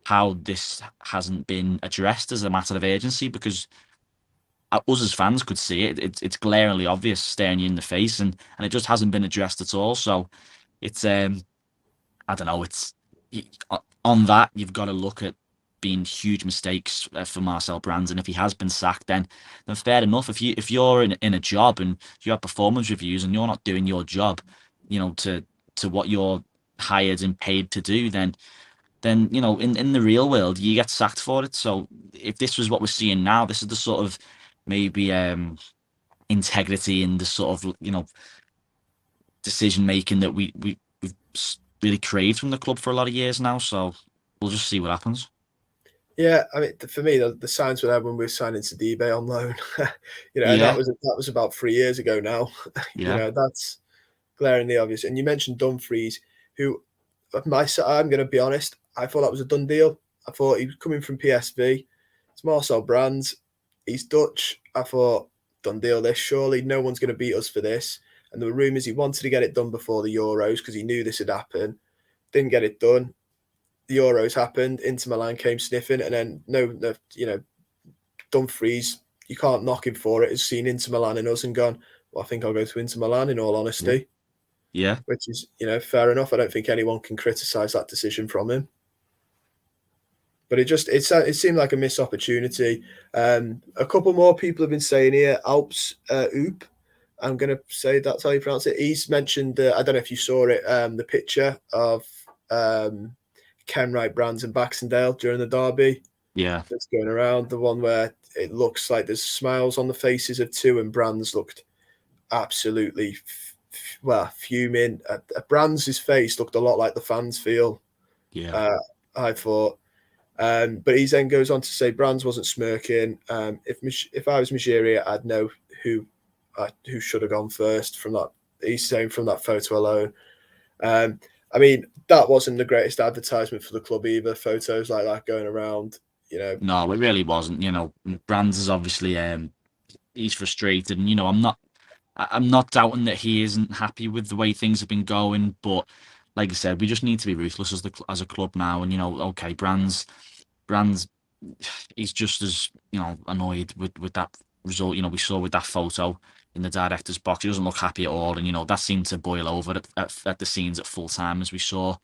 how this hasn't been addressed as a matter of urgency, because us as fans could see it. It's glaringly obvious, staring you in the face, and it just hasn't been addressed at all. So it's I don't know. On that, you've got to look at being huge mistakes for Marcel Brands, and if he has been sacked, then fair enough. If you're in a job and you have performance reviews and you're not doing your job, to what you're hired and paid to do, then in the real world you get sacked for it. So if this was what we're seeing now, this is the sort of maybe integrity and the sort of decision making that we've really craved from the club for a lot of years now. So we'll just see what happens. Yeah, I mean, for me, the signs were there when we were signing to eBay on loan. And Yeah, that was about 3 years ago now. yeah, That's glaringly obvious. And you mentioned Dumfries, who, I'm going to be honest, I thought that was a done deal. I thought he was coming from PSV. It's Marcel Brands. He's Dutch. I thought, done deal this. Surely no one's going to beat us for this. And there were rumours he wanted to get it done before the Euros because he knew this had happened. Didn't get it done. The Euros happened. Inter Milan came sniffing, and then Dumfries, you can't knock him for it. Has seen Inter Milan and us and gone, well, I think I'll go to Inter Milan in all yeah, honesty, yeah. which is, fair enough. I don't think anyone can criticise that decision from him. But it seemed like a missed opportunity. A couple more people have been saying here, Alps Oop. I'm going to say that's how you pronounce it. He's mentioned, I don't know if you saw it, the picture of Kenwright, Brands, and Baxendale during the derby Yeah, that's going around. The one where it looks like there's smiles on the faces of two, and Brands looked absolutely fuming. Brands' face looked a lot like the fans feel. yeah. Uh, I thought. But he then goes on to say Brands wasn't smirking. If I was Majiri, I'd know who should have gone first from that. He's saying from that photo alone. Um, I mean, that wasn't the greatest advertisement for the club either. Photos like that going around, No, it really wasn't. Brands is obviously he's frustrated, and I'm not doubting that he isn't happy with the way things have been going, but like I said, we just need to be ruthless as a club now. And okay, Brands, he's just as annoyed with that result. We saw with that photo in the director's box, he doesn't look happy at all, and that seemed to boil over at the scenes at full time as we saw.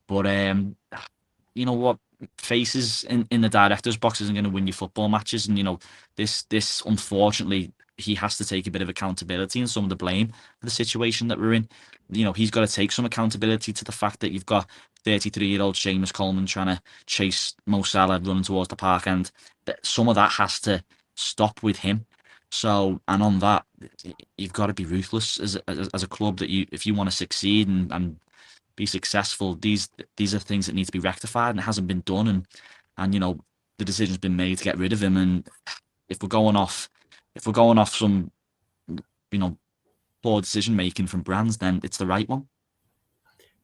But you know what? Faces in the director's box isn't going to win you football matches, and this unfortunately he has to take a bit of accountability and some of the blame for the situation that we're in. He's got to take some accountability to the fact that you've got 33-year-old Seamus Coleman trying to chase Mo Salah running towards the park, and some of that has to stop with him. So, and on that, you've got to be ruthless as a club that if you want to succeed and be successful, these are things that need to be rectified, and it hasn't been done. And the decision's been made to get rid of him. And if we're going off, some poor decision making from Brands, then it's the right one.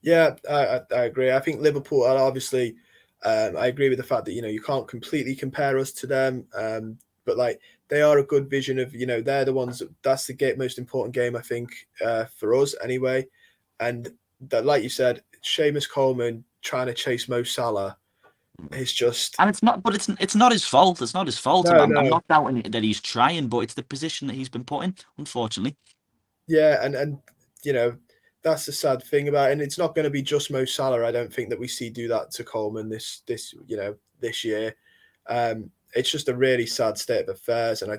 Yeah, I agree. I think Liverpool are obviously. I agree with the fact that you can't completely compare us to them, but like they are a good vision of they're the ones that's the most important game I think for us anyway, and that like you said, Seamus Coleman trying to chase Mo Salah is just And it's not his fault. It's not his fault. no, I'm no, not doubting that he's trying, but it's the position that he's been put in, unfortunately. yeah, and that's the sad thing about it. And it's not going to be just Mo Salah. I don't think that we see do that to Coleman this year. It's just a really sad state of affairs, and I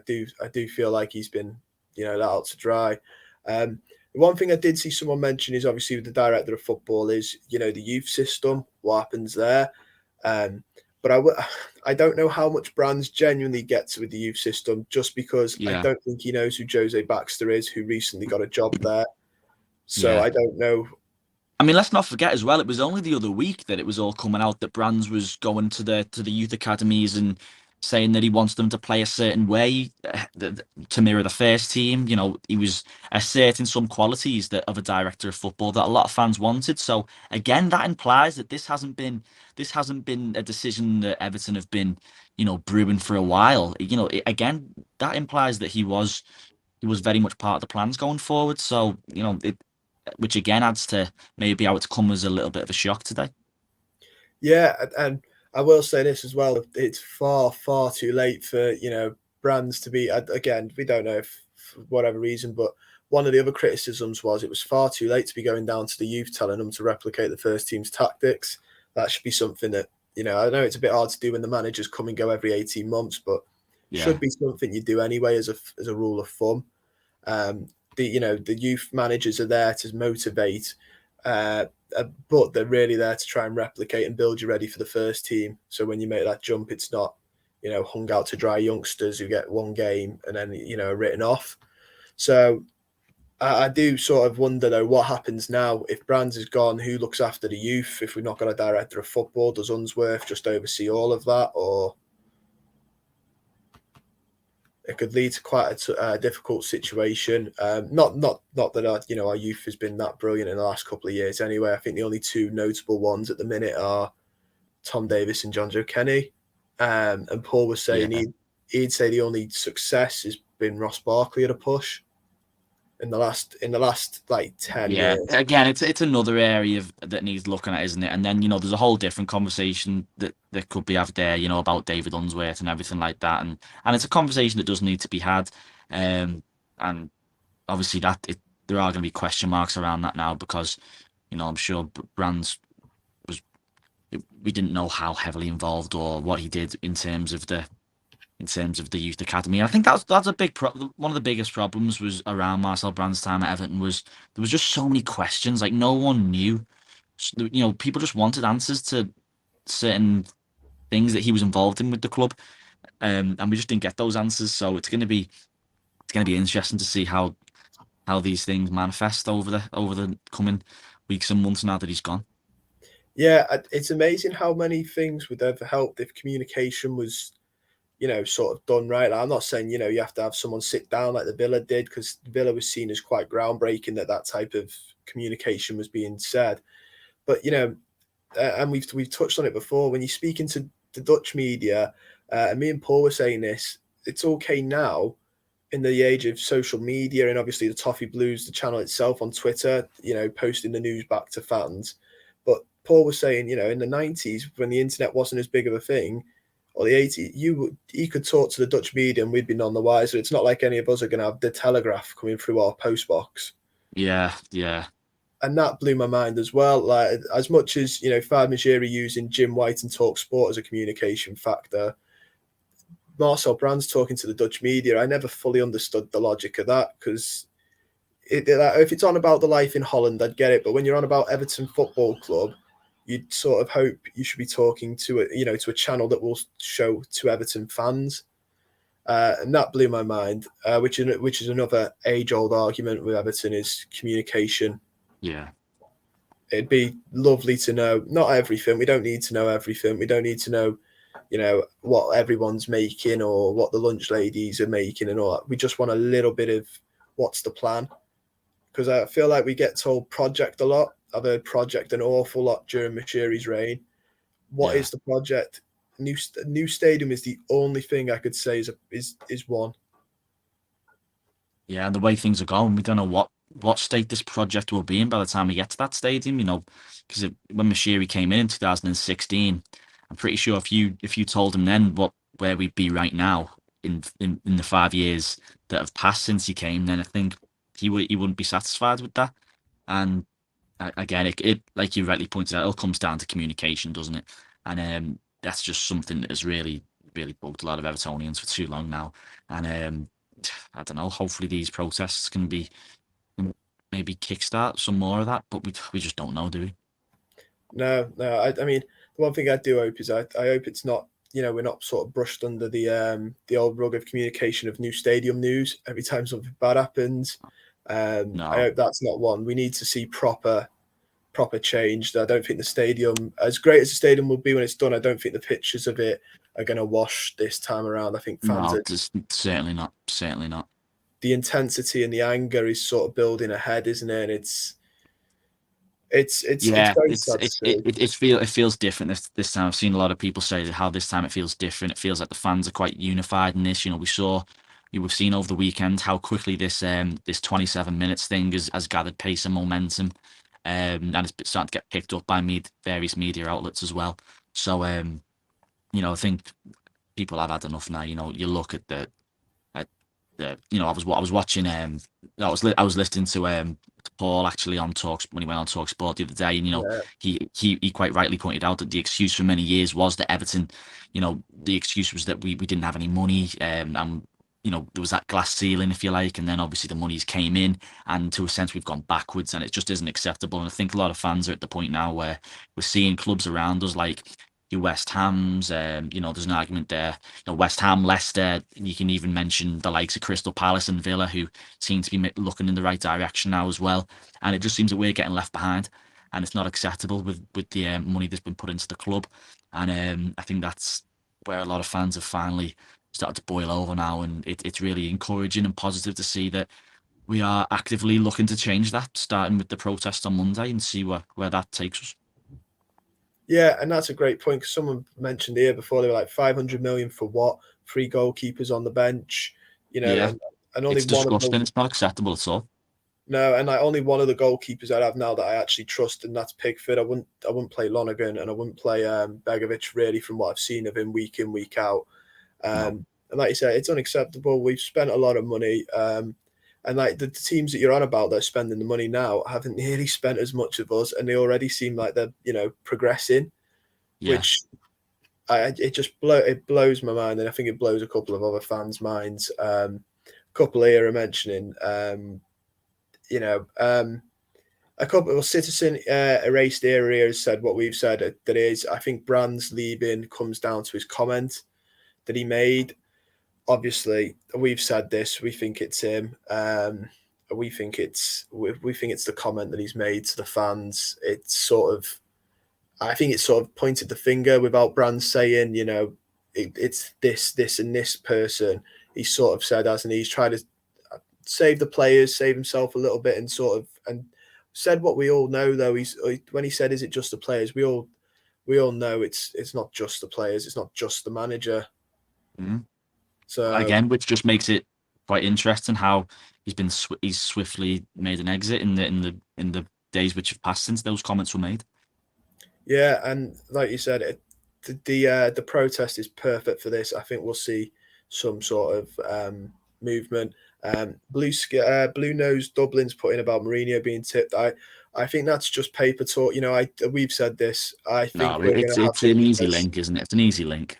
do feel like he's been let out to dry. The one thing I did see someone mention is obviously with the director of football is the youth system, what happens there. But I don't know how much Brands genuinely gets with the youth system, just because I Yeah, don't think he knows who Jose Baxter is, who recently got a job there. So yeah. I don't know. I mean, let's not forget as well. It was only the other week that it was all coming out that Brands was going to the youth academies and saying that he wants them to play a certain way to mirror the first team. He was asserting some qualities that of a director of football that a lot of fans wanted. So again, that implies that this hasn't been a decision that Everton have been brewing for a while. Again, that implies that he was very much part of the plans going forward. So which again adds to maybe how it's come as a little bit of a shock today. Yeah, and I will say this as well. It's far, far too late for Brands to be. Again, we don't know if for whatever reason, but one of the other criticisms was it was far too late to be going down to the youth, telling them to replicate the first team's tactics. That should be something that I know it's a bit hard to do when the managers come and go every 18 months, but Yeah, should be something you do anyway as a rule of thumb. The youth managers are there to motivate, uh, but they're really there to try and replicate and build you ready for the first team. So when you make that jump, it's not hung out to dry youngsters who get one game and then written off. So I do sort of wonder though what happens now if Brands is gone. Who looks after the youth? If we're not got a director of football, does Unsworth just oversee all of that, or it could lead to quite a difficult situation? Not that our youth has been that brilliant in the last couple of years. Anyway, I think the only two notable ones at the minute are Tom Davis and John Joe Kenny. And Paul was saying Yeah. he'd say the only success has been Ross Barkley at a push in the last like 10 Yeah, years. again, it's another area that needs looking at, isn't it? And then there's a whole different conversation that could be had there, about David Unsworth and everything like that, and it's a conversation that does need to be had, and obviously there are going to be question marks around that now because I'm sure Brands was we didn't know how heavily involved or what he did in terms of the youth academy. I think that's a big one of the biggest problems was around Marcel Brands' time at Everton was there was just so many questions. Like no one knew. People just wanted answers to certain things that he was involved in with the club, and we just didn't get those answers. So it's going to be interesting to see how these things manifest over the coming weeks and months now that he's gone. Yeah, it's amazing how many things would have helped if communication was sort of done right. Like, I'm not saying, you have to have someone sit down like the Villa did, because Villa was seen as quite groundbreaking that type of communication was being said. But, and we've touched on it before, when you're speaking to the Dutch media, and me and Paul were saying this, it's okay now in the age of social media and obviously the Toffee Blues, the channel itself on Twitter, posting the news back to fans. But Paul was saying, in the 90s, when the internet wasn't as big of a thing, or the 80s, he could talk to the Dutch media and we'd be none the wiser. It's not like any of us are going to have the Telegraph coming through our post box. Yeah, yeah. And that blew my mind as well. Like, as much as, Fad Majiri using Jim White and Talk Sport as a communication factor, Marcel Brands talking to the Dutch media, I never fully understood the logic of that, because if it's on about the life in Holland, I'd get it. But when you're on about Everton Football Club, you'd sort of hope you should be talking to a channel that will show to Everton fans, and that blew my mind. Which is another age-old argument with Everton is communication. Yeah, it'd be lovely to know not everything. We don't need to know everything. We don't need to know, what everyone's making or what the lunch ladies are making and all that. We just want a little bit of what's the plan, because I feel like we get told project a lot. I've heard project an awful lot during Mashiri's reign. What is the project? New stadium is the only thing I could say is one. Yeah, and the way things are going, we don't know what state this project will be in by the time we get to that stadium. Because when Mashiri came in 2016, I'm pretty sure if you told him then where we'd be right now in the 5 years that have passed since he came, then I think he wouldn't be satisfied with that. And again, it like you rightly pointed out, it all comes down to communication, doesn't it? And that's just something that has really, really bugged a lot of Evertonians for too long now. And I don't know. Hopefully, these protests can be maybe kickstart some more of that, but we just don't know, do we? No. I mean, the one thing I do hope is I hope it's not, we're not sort of brushed under the old rug of communication of new stadium news every time something bad happens. No. I hope that's not one. We need to see proper change. I don't think the stadium, as great as the stadium will be when it's done, I don't think the pictures of it are going to wash this time around. I think fans certainly not. Certainly not. The intensity and the anger is sort of building ahead, isn't it? And it's very sad to see. It feels different this time. I've seen a lot of people say how this time it feels different. It feels like the fans are quite unified in this. We've seen over the weekend how quickly this 27 minutes thing has gathered pace and momentum, and it's starting to get picked up by various media outlets as well. So I think people have had enough now. You look at I was watching I was listening to Paul actually on Talks when he went on Talk Sport the other day, and he quite rightly pointed out that the excuse for many years was that Everton, the excuse was that we didn't have any money, and there was that glass ceiling, if you like, and then obviously the monies came in, and to a sense we've gone backwards, and it just isn't acceptable. And I think a lot of fans are at the point now where we're seeing clubs around us like your West Hams. There's an argument there. West Ham, Leicester. You can even mention the likes of Crystal Palace and Villa, who seem to be looking in the right direction now as well. And it just seems that we're getting left behind, and it's not acceptable with the money that's been put into the club. And I think that's where a lot of fans have finally started to boil over now, and it's really encouraging and positive to see that we are actively looking to change that, starting with the protest on Monday, and see where that takes us. Yeah, and that's a great point, because someone mentioned here before, they were like 500 million for what? 3 goalkeepers on the bench, Yeah, and only it's one of disgusting. them. It's not acceptable at all. No, and like only one of the goalkeepers I have now that I actually trust, and that's Pickford. I wouldn't play Lonergan, and I wouldn't play Begovic, really, from what I've seen of him week in, week out. No. And like you said, it's unacceptable. We've spent a lot of money. And like the teams that you're on about that are spending the money now haven't nearly spent as much of us, and they already seem like they're progressing, Yeah. which it blows my mind, and I think it blows a couple of other fans' minds. A couple here are mentioning, a couple of Citizen Erased Area has said what we've said. That is, I think Brands leaving comes down to his comment that he made. Obviously, we've said this. We think it's him. We think it's the comment that he's made to the fans. I think it's sort of pointed the finger without Brands saying, it's this, and this person. He sort of said, hasn't he? He's tried to save the players, save himself a little bit, and said what we all know. Though when he said, "Is it just the players?" We all know it's not just the players. It's not just the manager. Mm-hmm. So Again, which just makes it quite interesting how he's swiftly made an exit in the days which have passed since those comments were made. yeah, and like you said, the protest is perfect for this. I think we'll see some sort of movement. Blue Nose Dublin's put in about Mourinho being tipped. I think that's just paper talk. We've said this. I think No, we're going to have it's him an easy because, link, isn't it? It's an easy link.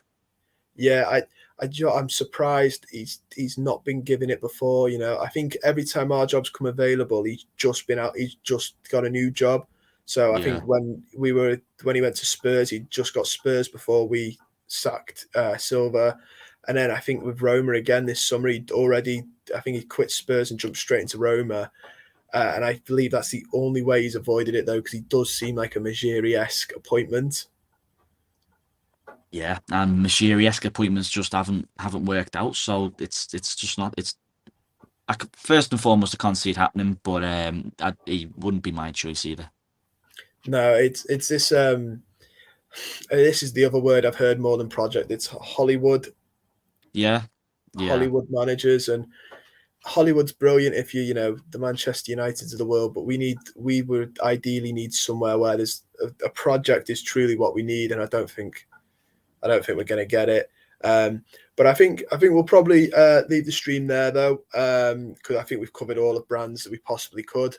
yeah, I'm surprised he's not been given it before. I think every time our jobs come available, he's just been out. He's just got a new job. So I Yeah. think when he went to Spurs, he just got Spurs before we sacked Silva, and then I think with Roma again this summer, I think he quit Spurs and jumped straight into Roma, and I believe that's the only way he's avoided it, though, because he does seem like a Majiri-esque appointment. Yeah, and Mashiri-esque appointments just haven't worked out. So it's just not. First and foremost, I can't see it happening, but he wouldn't be my choice either. No, it's this. This is the other word I've heard more than project. It's Hollywood. Yeah. Hollywood managers, and Hollywood's brilliant if the Manchester Uniteds of the world, but we would ideally need somewhere where there's a project is truly what we need, and I don't think we're going to get it. But I think we'll probably leave the stream there, though, because I think we've covered all the Brands that we possibly could.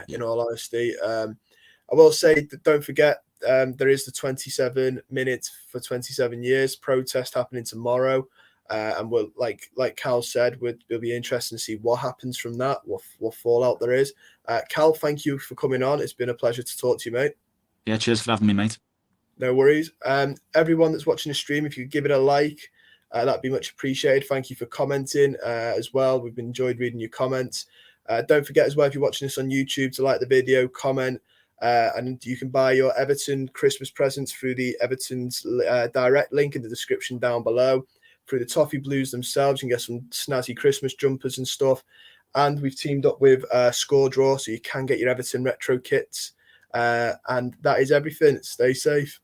In all honesty, I will say that don't forget there is the 27 minutes for 27 years protest happening tomorrow, and we'll like Cal said, it'll be interesting to see what happens from that, what fallout there is. Cal, thank you for coming on. It's been a pleasure to talk to you, mate. Yeah, cheers for having me, mate. No worries. Everyone that's watching the stream, if you could give it a like, that'd be much appreciated. Thank you for commenting as well. We've enjoyed reading your comments. Don't forget as well, if you're watching this on YouTube, to like the video, comment, and you can buy your Everton Christmas presents through the Everton's direct link in the description down below. Through the Toffee Blues themselves, you can get some snazzy Christmas jumpers and stuff. And we've teamed up with Score Draw, so you can get your Everton retro kits. And that is everything. Stay safe.